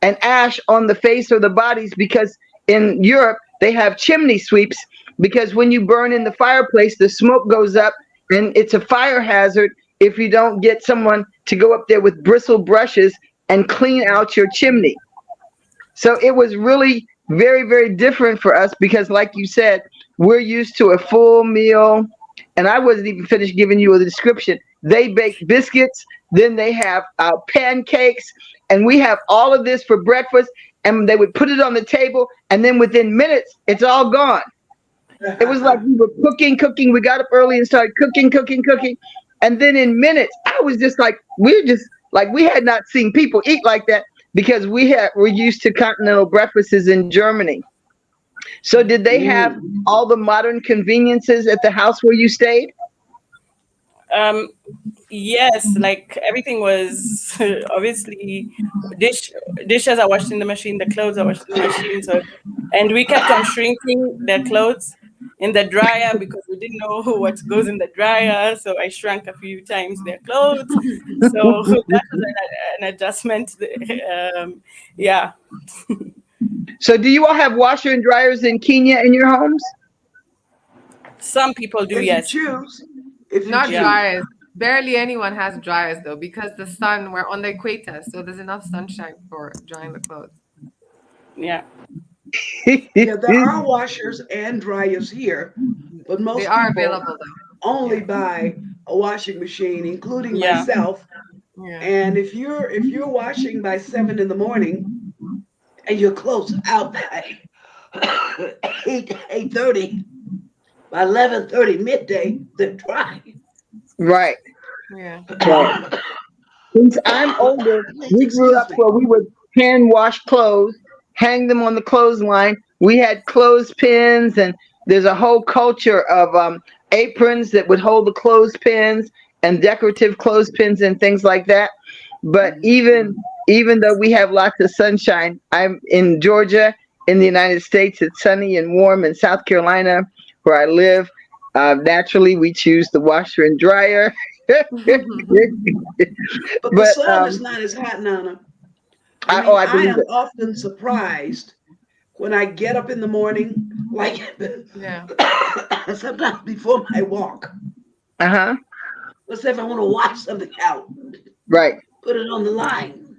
and ash on the face or the bodies, because in Europe they have chimney sweeps, because when you burn in the fireplace the smoke goes up and it's a fire hazard if you don't get someone to go up there with bristle brushes and clean out your chimney. So it was really very, very different for us because, like you said, we're used to a full meal. And I wasn't even finished giving you a description. They bake biscuits, then they have pancakes, and we have all of this for breakfast. And they would put it on the table, and then within minutes, it's all gone. It was like we were cooking. We got up early and started cooking. And then in minutes, I was just like, we had not seen people eat like that because we're used to continental breakfasts in Germany. So did they have Mm. all the modern conveniences at the house where you stayed? Um, yes, like everything was obviously dish dishes are washed in the machine, the clothes are washed in the machine. So, and we kept on shrinking the clothes in the dryer because we didn't know what goes in the dryer. So I shrank a few times their clothes. So that was an adjustment. Yeah, So do you all have washer and dryers in Kenya in your homes? some people do. If you Yes. choose, if you Not Yeah. choose. dryers. Barely anyone has dryers though, because the sun, we're on the equator, so there's enough sunshine for drying the clothes. Yeah. Yeah, there are washers and dryers here, but They most are people available though. only Yeah. buy a washing machine, including Yeah. myself. Yeah. And if you're washing by 7 in the morning and your clothes out by 8:30, by 11:30 midday, they're dry. Right, Yeah. right. Since I'm older, we grew up Excuse me. where we would hand wash clothes, hang them on the clothesline. We had clothespins, and there's a whole culture of aprons that would hold the clothespins and decorative clothespins and things like that. But even though we have lots of sunshine, I'm in Georgia in the United States. It's sunny and warm. In South Carolina, where I live, naturally we choose the washer and dryer. But the But sun is not as hot, Nana. I oh, mean, I I believe am it. often surprised when I get up in the morning, like Yeah. sometimes before my walk. Uh huh. Let's say if I want to wash something out, Right. put it on the line.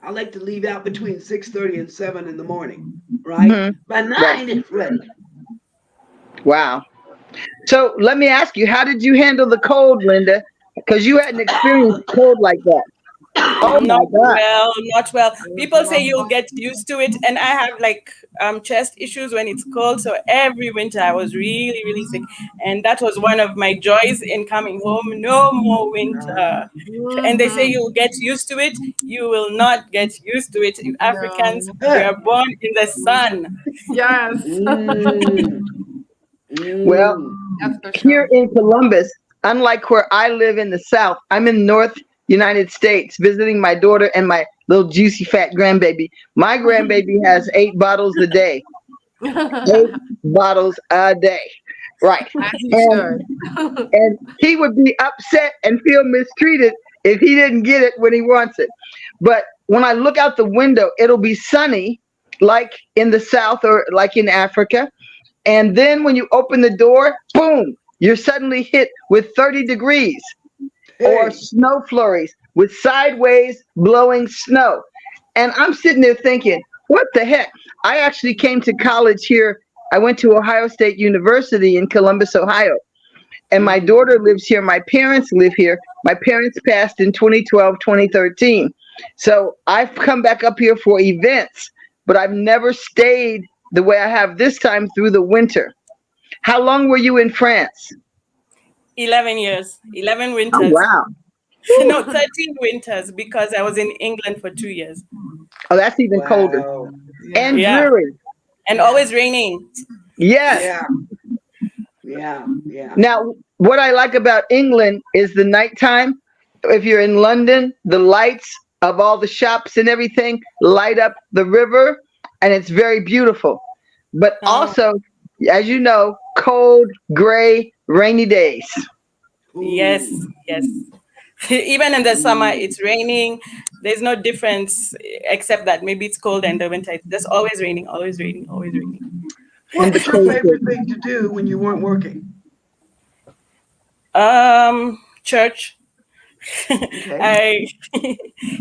I like to leave out between 6:30 and 7 in the morning, right? Hmm. By Right. 9, it's ready. Wow. So let me ask you, how did you handle the cold, Linda? Because you hadn't experienced cold like that. Oh Not my God. well, not well. People say you'll Mhm. get used to it, and I have like chest issues when it's cold. So every winter I was really, really sick, and that was one of my joys in coming home. No more winter. And they say you'll get used to it. You will not get used to it. You Africans, No. we Huh. are born in the sun. Yes. Mm, Well, mm. That's for here sure. in Columbus, unlike where I live in the South, I'm in North United States visiting my daughter and my little juicy fat grandbaby. My grandbaby has 8 bottles a day. Eight As bottles a day. Right. he And should. and he would be upset and feel mistreated if he didn't get it when he wants it. But when I look out the window, it'll be sunny, like in the South or like in Africa. And then when you open the door, boom, you're suddenly hit with 30 degrees or Hey, snow flurries with sideways blowing snow. And I'm sitting there thinking, what the heck? I actually came to college here. I went to Ohio State University in Columbus, Ohio. And my mhm. daughter lives here. My parents live here. My parents passed in 2012, 2013. So I've come back up here for events, but I've never stayed the way I have this time through the winter. How long were you in France? 11 years, 11 Oh, winters. wow. No, Whew. 13 winters because I was in England for 2 years. Oh, that's even colder. Wow. And Yeah. Yeah, dreary. and Yeah. always raining. Yes. Yeah, yeah, yeah. Now, what I like about England is the nighttime. If you're in London, the lights of all the shops and everything light up the river, and it's very beautiful. But Oh, also, as you know, cold, gray, rainy days. Ooh. yes, yes. Even in the summer, Mm. it's raining. There's no difference except that maybe it's cold and the winter. It's just always raining, always raining, always raining. What And the was your cold. favorite thing to do when you weren't working? Church. Okay. I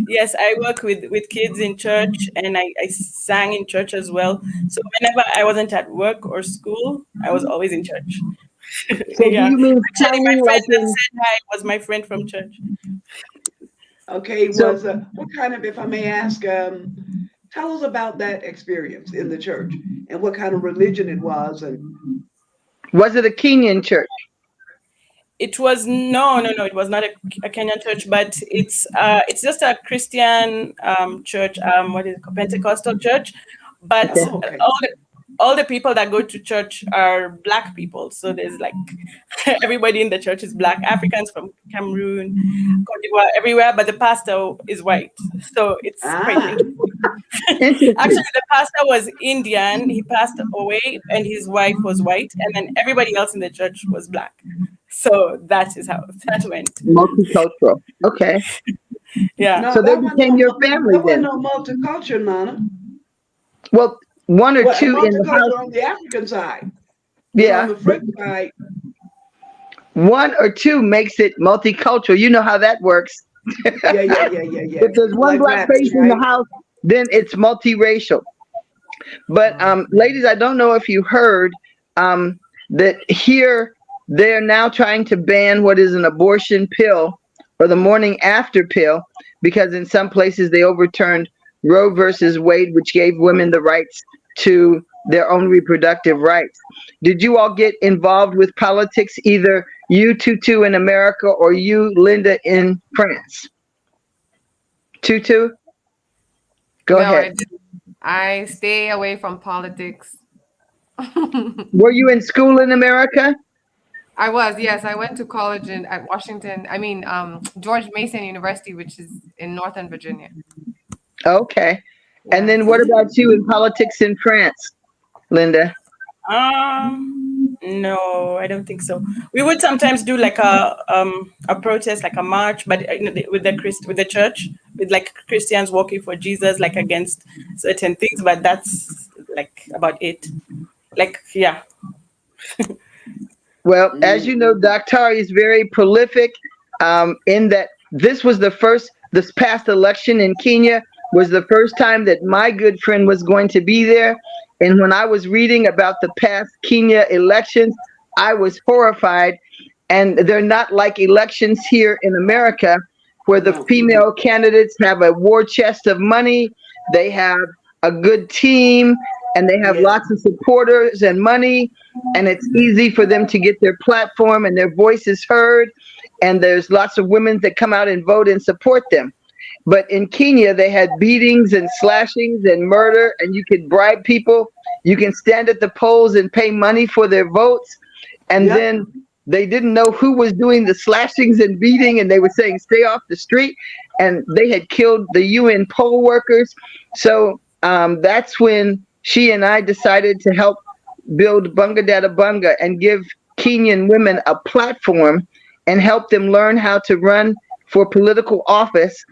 yes, I work with kids in church, and I sang in church as well. So whenever I wasn't at work or school, I was always in church. So do Yeah, you mean actually, my signing friend like that in? said hi was my friend from church. Okay, So was what kind of, if I may ask, tell us about that experience in the church and what kind of religion it was, and was it a Kenyan church? It was no, no, no. It was not a Kenyan church, but it's just a Christian church. What is it called? Pentecostal church, but Okay. oh, okay. all the all the people that go to church are black people. So there's like everybody in the church is black, Africans from Cameroon, Cote d'Ivoire, everywhere, but the pastor is white. So it's quite Ah, interesting. Interesting. Actually, the pastor was Indian. He passed away, and his wife was white, and then everybody else in the church was black. So that is how that went. Multicultural. Okay. Yeah. no, So they became your family that wasn't then. no multicultural, Nana. Well, one or Well, a two in the house. multicultural on the African side, but on Yeah. the But French side, one or two makes it multicultural. You know how that works. yeah. If there's one Like black rabbits, face in the right? house, then it's multiracial. But ladies, I don't know if you heard that here they're now trying to ban what is an abortion pill or the morning after pill because in some places they overturned Roe versus Wade, which gave women the rights to their own reproductive rights. Did you all get involved with politics, either you, Tutu, in America, or you, Linda, in France? Tutu, go No, I ahead. didn't. I stay away from politics. Were you in school in America? I was, yes. I went to college at Washington. I mean, George Mason University, which is in Northern Virginia. Okay. And then Yes. what about you in politics in France, Linda? Um, no, I don't think so. We would sometimes do like a protest, like a march, but with with the church, with like Christians walking for Jesus, like against certain things. But that's like about it. Like yeah, Well, as you Mm. know, Dr. is very prolific in that this past election in Kenya was the first time that my good friend was going to be there. And when I was reading about the past Kenya elections, I was horrified. And they're not like elections here in America, where the No. female candidates have a war chest of money, they have a good team, and they have Yes. lots of supporters and money, and it's easy for them to get their platform and their voices heard. And there's lots of women that come out and vote and support them. But in Kenya, they had beatings and slashings and murder, and you could bribe people. You can stand at the polls and pay money for their votes. And Yep. then they didn't know who was doing the slashings and beating, and they were saying, stay off the street. And they had killed the UN poll workers. So that's when she and I decided to help build Bunga Dada Bunga and give Kenyan women a platform and help them learn how to run for political office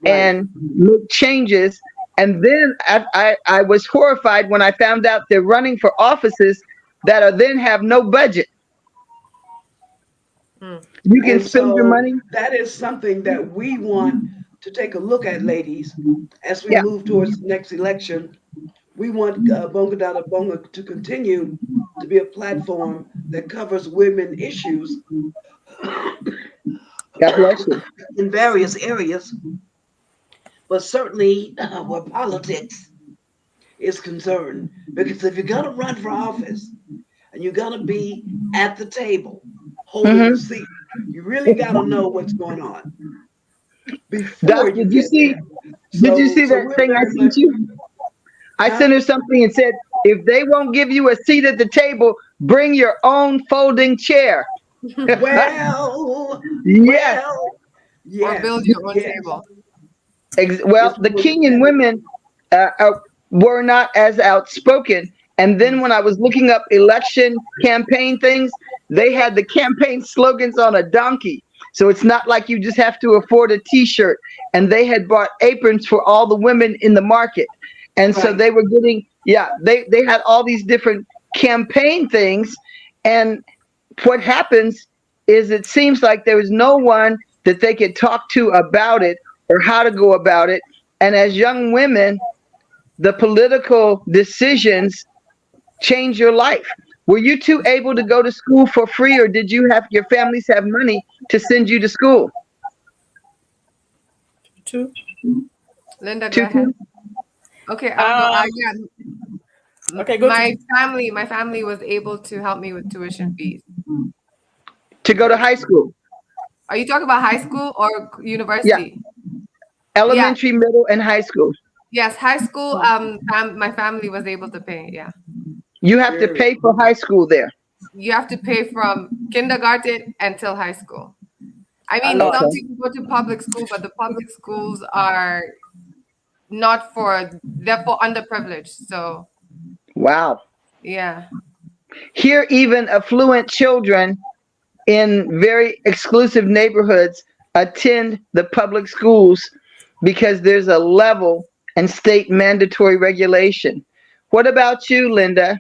Right. and make changes. And then I was horrified when I found out they're running for offices that are then have no budget. Mm. You can And spend your so money. that is something that we want to take a look at, ladies, as we Yeah. move towards the next election. We want Bonga Dada Bonga to continue to be a platform that covers women issues God bless you. in various areas, but certainly where politics is concerned. Because if you're going to run for office and you're going to be at the table holding a Hmm. seat, you really got to know what's going on before Doc, you get there. did you So, see so that we're thing I very much, sent you? I huh? sent her something and said, if they won't give you a seat at the table, bring your own folding chair. Well, Yes. well, Or yes, build your own yes. table. Well, It's the more than Kenyan that. women were not as outspoken. And then when I was looking up election campaign things, they had the campaign slogans on a donkey. So it's not like you just have to afford a T-shirt. And they had bought aprons for all the women in the market. And so Right. they were getting, yeah, they had all these different campaign things. And what happens is it seems like there was no one that they could talk to about it or how to go about it. And as young women, the political decisions change your life. Were you two able to go to school for free, or did you have your families have money to send you to school? too. Linda, go Tutu? ahead. Okay, I'll go. Um, Yeah, okay, go to. my family was able to help me with tuition fees. To go to high school? Are you talking about high school or Yeah, university? Yeah, elementary, middle, and high school. yes, high school. My family was able to pay. Yeah. You have to Very. pay for high school there. You have to pay from kindergarten until high school. I A mean, lot. some Okay. people go to public school, but the public schools are not for, they're for underprivileged. So, Wow. yeah. Here, even affluent children in very exclusive neighborhoods attend the public schools because there's a level and state mandatory regulation. What about you, Linda?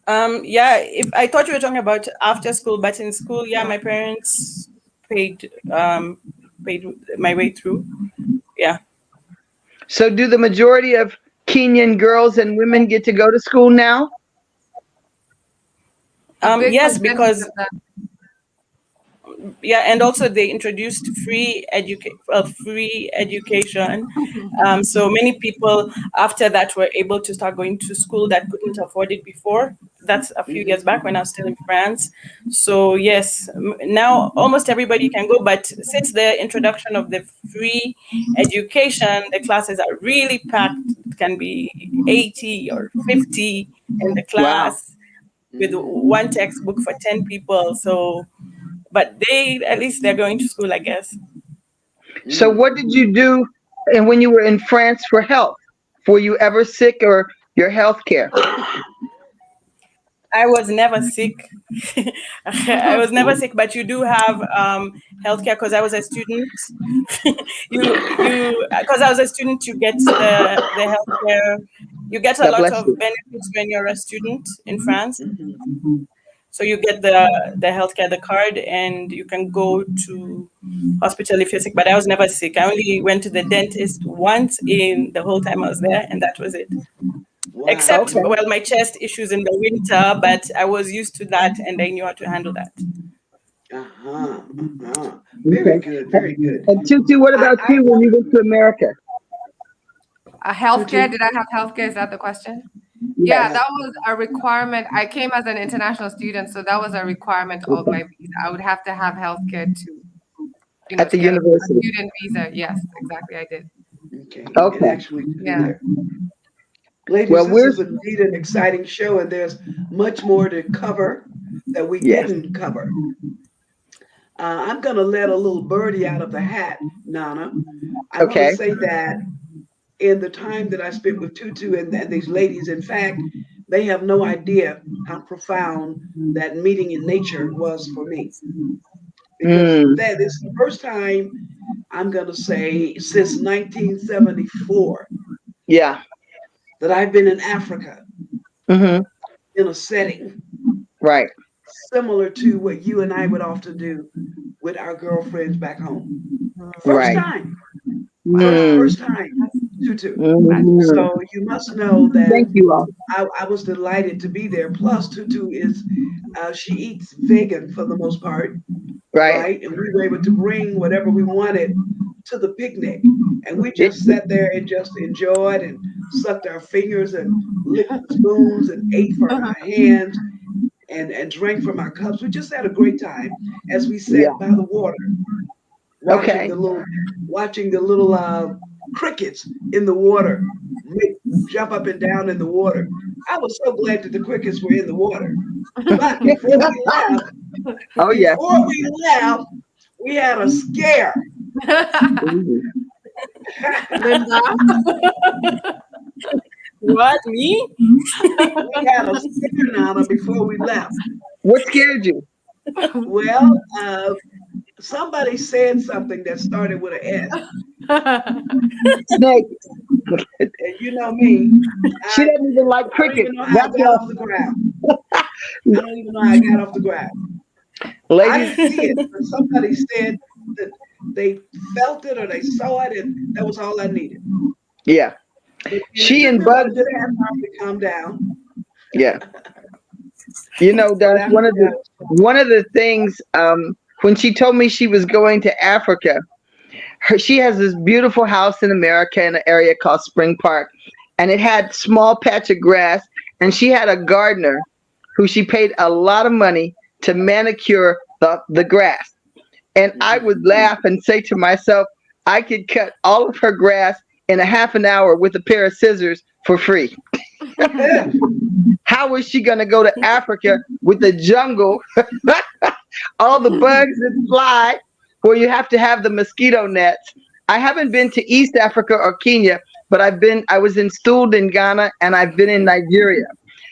Yeah, if I thought you were talking about after school, but in school, yeah, No. my parents paid my way through. Yeah. So, do the majority of Kenyan girls and women get to go to school now? A big Yes, percentage because of that. yeah, and also they introduced free education. So many people after that were able to start going to school that couldn't afford it before. That's a few years back when I was still in France. So yes, now almost everybody can go. But since the introduction of the free education, the classes are really packed. It can be 80 or 50 in the Wow. class with one textbook for 10 people. So but they at least they're going to school, I guess. So, what did you do and when you were in France for health? Were you ever sick or your health care? I was never sick. I was never sick, but you do have healthcare because I was a student. You because I was a student, you get the healthcare. You get a God lot bless of you. benefits when you're a student in France. Mhm. So you get the healthcare, the card, and you can go to hospital if you're sick. But I was never sick. I only went to the dentist once in the whole time I was there, and that was it. Wow. Except, Okay. well, my chest issues in the winter, but I was used to that and I knew how to handle that. Uh-huh. Uh-huh. Very Okay. good. Very good. And Tutu, what about I you when you went to America? Healthcare, Tutu. did I have healthcare? Is that the question? Yeah, Yes. Yeah. that was a requirement. I came as an international student, so that was a requirement of Okay. my visa. I would have to have healthcare to, At to the get a university. student visa. Yes, exactly, I did. Okay. And Okay. actually to be Yeah. there. Ladies, Well, this we're is indeed an exciting show, and there's much more to cover that we yes. didn't cover. I'm going to let a little birdie out of the hat, Nana. I want to Okay. say that in the time that I spent with Tutu and these ladies, in fact, they have no idea how profound that meeting in nature was for me. Because Mm. that is the first time, I'm going to say, since 1974 Yeah. that I've been in Africa Mm-hmm. in a setting Right. similar to what you and I would often do with our girlfriends back home. First Right. time, Mm. first time, Tutu. Mm. So you must know that Thank you all. I was delighted to be there. Plus, Tutu is, she eats vegan for the most part, Right. right? And we were able to bring whatever we wanted to the picnic. And we It, just sat there and just enjoyed and sucked our fingers and licked the spoons and ate from our hands and drank from our cups. We just had a great time as we yeah. sat by the water, watching Okay. the little crickets in the water make, jump up and down in the water. I was so glad that the crickets were in the water. But Oh yeah. before we left, we had a scare. Mhm. Linda? What, me? We had a scare, Nana, before we left. What scared you? Well, somebody said something that started with an S. Snake. And you know me, She I, doesn't even like I don't cricket. even know how I That's got off the ground. I don't even know how I got off the ground. I ladies. didn't see it, but somebody said that they felt it or they saw it, and that was all I needed. Yeah. And it She took and me about a Bugs. good half hour to calm down. Yeah. You know, But that's after that, it was one of the things. When she told me she was going to Africa, she has this beautiful house in America in an area called Spring Park, and it had small patch of grass, and she had a gardener who she paid a lot of money to manicure the grass. And I fun. would laugh and say to myself, I could cut all of her grass in a half an hour with a pair of scissors for free. How is she going to go to Africa with the jungle, all the bugs that fly, where you have to have the mosquito nets? I haven't been to East Africa or Kenya, but I was installed in Ghana and I've been in Nigeria.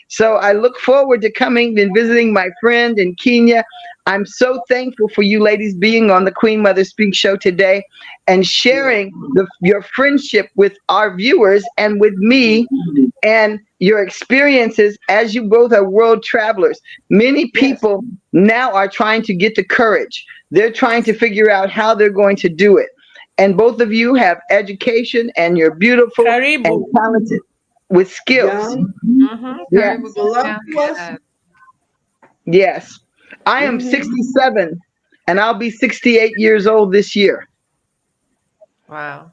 So I look forward to coming and visiting my friend in Kenya. I'm so thankful for you ladies being on the Queen Mother Speak show today and sharing your friendship with our viewers and with me and your experiences as you both are world travelers. Many Yes. people now are trying to get the courage. They're trying to figure out how they're going to do it. And both of you have education and you're beautiful and Karibu. talented with skills. Young, Yes, Karibu voluptuous. Kenya. yes. I am Hmm. 67 and I'll be 68 years old this year. Wow.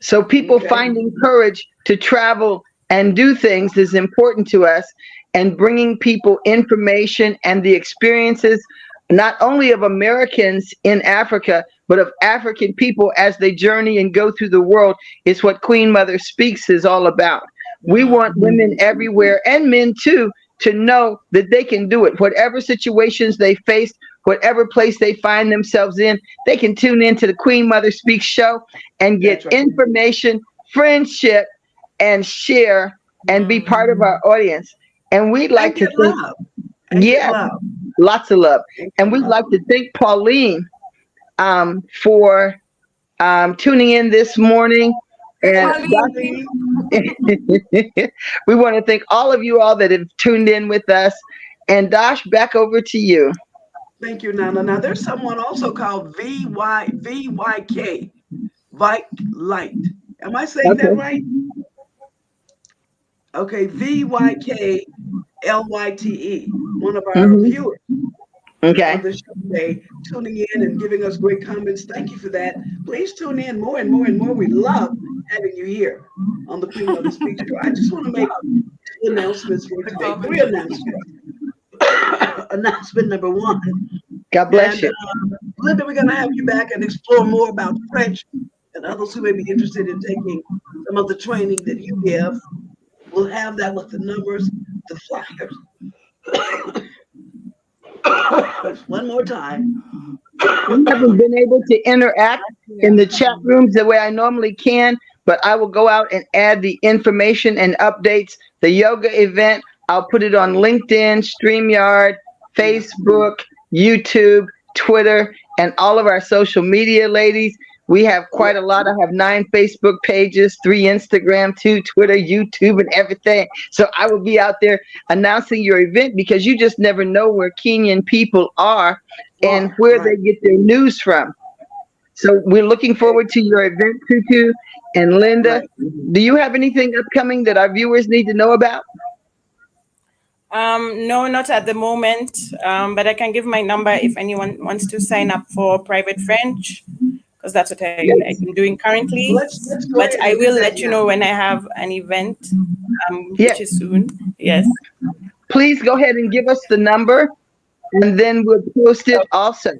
So people Okay. finding courage to travel and do things is important to us, and bringing people information and the experiences not only of Americans in Africa but of African people as they journey and go through the world is what Queen Mother Speaks is all about. We want women everywhere and men too to know that they can do it. Whatever situations they face, whatever place they find themselves in, they can tune into the Queen Mother Speaks show and get That's right. information, friendship, and share and be part of our audience. And we'd And like to get thank, love. And get yes, love. lots of love. And And get we'd love. like to thank Pauline for tuning in this morning. And Thank you, Pauline. Pauline. we want to thank all of you all that have tuned in with us. And Dosh, back over to you. Thank you, Nana. Now, there's someone also called VYK, Vike Light. Am I saying that Okay. right? Okay, VYKLYTE, one of our Hmm. viewers Okay. of the show today, tuning in and giving us great comments. Thank you for that. Please tune in more and more and more. We love having you here on the Queen Mother Speak Show. I just want to make two announcements for The today. comment. Three announcements. Announcement number one. God bless And you. Linda, we're going to have you back and explore more about French and others who may be interested in taking some of the training that you give. We'll have that with the numbers, the flyers. One more time. We haven't been able to interact in the chat rooms the way I normally can, but I will go out and add the information and updates. The yoga event, I'll put it on LinkedIn, StreamYard, Yeah. Facebook, YouTube, Twitter, and all of our social media, ladies. We have Yeah. quite a lot. I have 9 Facebook pages, 3 Instagram, 2 Twitter, YouTube, and everything. So I will be out there announcing your event because you just never know where Kenyan people are and where Right. they get their news from. So we're looking forward to your event, Tutu and Linda. Right. Do you have anything upcoming that our viewers need to know about? No, not at the moment. But I can give my number if anyone wants to sign up for private French, because that's what Yes. I'm doing currently. Let's go But ahead I and do will that let you now. know when I have an event, Yes. which is soon. Yes. Please go ahead and give us the number and then we'll post it also.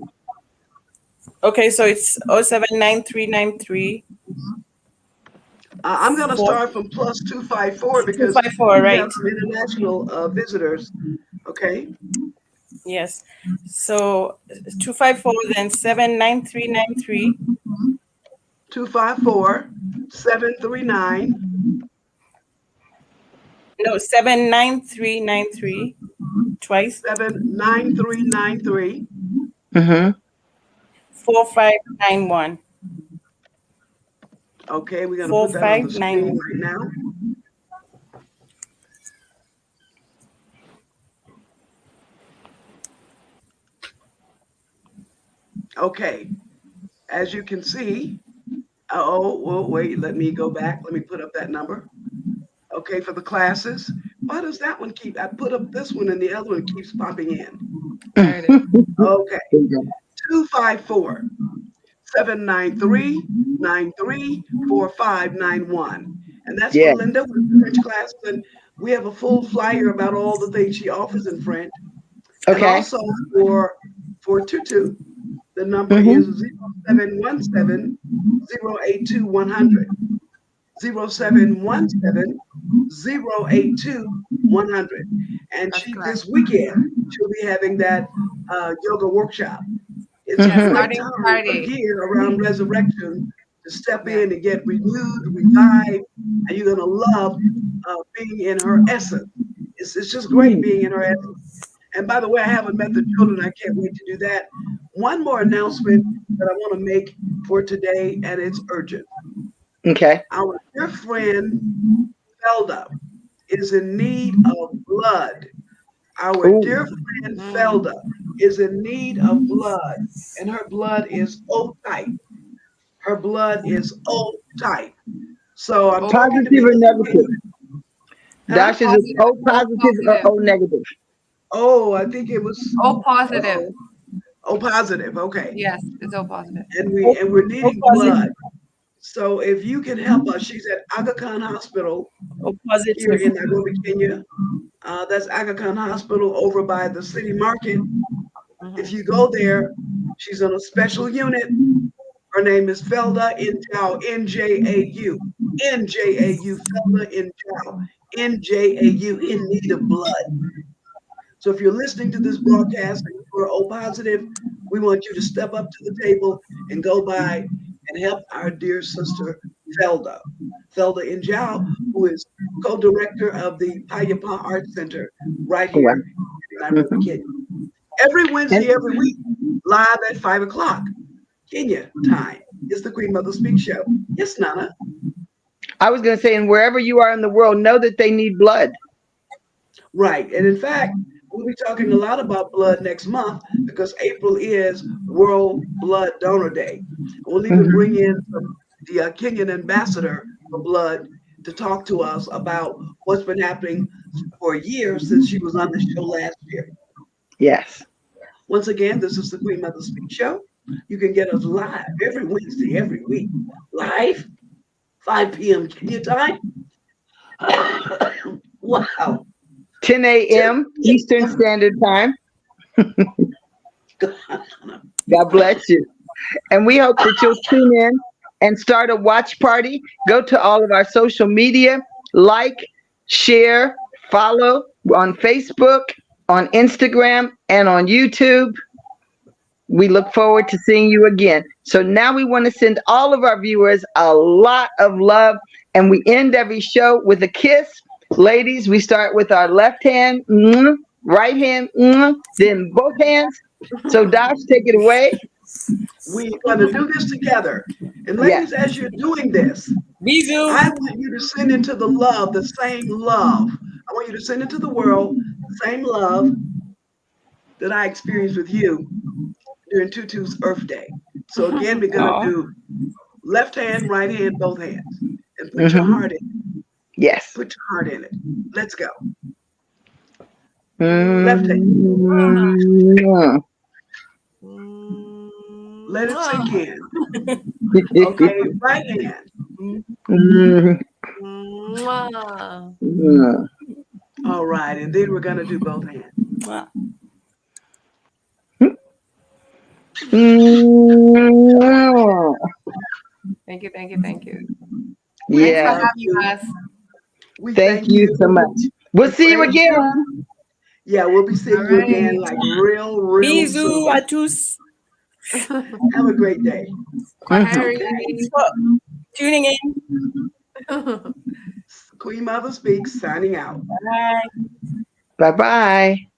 Okay, so it's 079393 I'm going to start from plus 254 because 254, we have right? some international visitors. Okay. Yes. So 254, then 79393. 254 739 No, 79393 twice. 79393. Mm-hmm. 4591. Okay, we're going to put that on the screen 4591. right now. Okay, as you can see, oh, well, wait, let me go back. Let me put up that number. Okay, for the classes. Why does that one keep, I put up this one and the other one keeps popping in. There it is. Okay, 254 793 934591. And that's for Yeah. Linda with the French classes. And we have a full flyer about all the things she offers in French. And Okay. also for Tutu, the number Mm-hmm. is 0717 082 100. 0717 082-100. And That's correct. this weekend, she'll be having that yoga workshop. It's a Yeah, Mhm. great starting time Friday. again around resurrection to step Yeah. in and get renewed, revived, and you're going to love being in her essence. It's just great being in her essence. And by the way, I haven't met the children. I can't wait to do that. One more announcement that I want to make for today, and it's urgent. Okay. Our dear friend Felda is in need of blood. Our Ooh. dear friend Mm. Felda is in need of blood, and her blood is O type. Her blood is O type. So I'm O talking to Positive the or young negative? women. Huh? Dash, is it positive. O O positive or positive. O negative? Oh, I think it was O positive. oh, O positive. Okay. Yes, it's O positive. And O, we're o needing blood. positive. So if you can help us, she's at Aga Khan Hospital O here positive. in Nairobi, Kenya. That's Aga Khan Hospital over by the city market. If Hmm. you go there, she's on a special unit. Her name is Felda Njau, Njau, Njau, Felda Njau, Njau, in need of blood. So if you're listening to this broadcast and you're O positive, we want you to step up to the table and go by and help our dear sister Felda. Felda Njau, who is co-director of the Payapa Art Center right Wow. here in Nairobi, Mhm. Kenya. Every And Wednesday, every week, live at 5 o'clock, Kenya time. It's the Queen Mother Speak Show. Yes, Nana. I was going to say, and wherever you are in the world, know that they need blood. Right. And in fact, we'll be talking a lot about blood next month because April is World Blood Donor Day. We'll even Mhm. bring in the Kenyan ambassador for blood to talk to us about what's been happening for a year since she was on the show last year. Yes. Once again, this is the Queen Mother Speak Show. You can get us live every Wednesday, every week, live 5 p.m. Kenya time. Wow. 10 10 a.m. Eastern p.m. Standard Time. God bless you. And we hope that you'll tune in and start a watch party. Go to all of our social media, like, share, follow on Facebook, on Instagram, and on YouTube. We look forward to seeing you again. So now we want to send all of our viewers a lot of love, and we end every show with a kiss. Ladies, we start with our left hand, right hand, then both hands. So Dosh, take it away. We're going to do this together. And Yes. ladies, as you're doing this, Bisous. I want you to send into the love, the same love. I want you to send into the world the same love that I experienced with you during Tutu's Earth Day. So again, we're going to Oh, do left hand, right hand, both hands. And put your Mm-hmm. heart in it. Yes. Put your heart in it. Let's go. Left hand. Mm-hmm. Let it sink Mwah. in. Okay. Right hand. Mwah. All right. And then we're going to do both hands. mwah. Thank you, thank you, thank you. We Thanks for Yes. love having you. us. We Thank thank you you. so much. We'll We see you praise you. again. Yeah, we'll be All seeing you again right. like real Bisous soon. à tous. Have a great day. Mhm. Okay. Thanks for tuning in. Queen Mother Speaks, signing out. Bye. Bye-bye.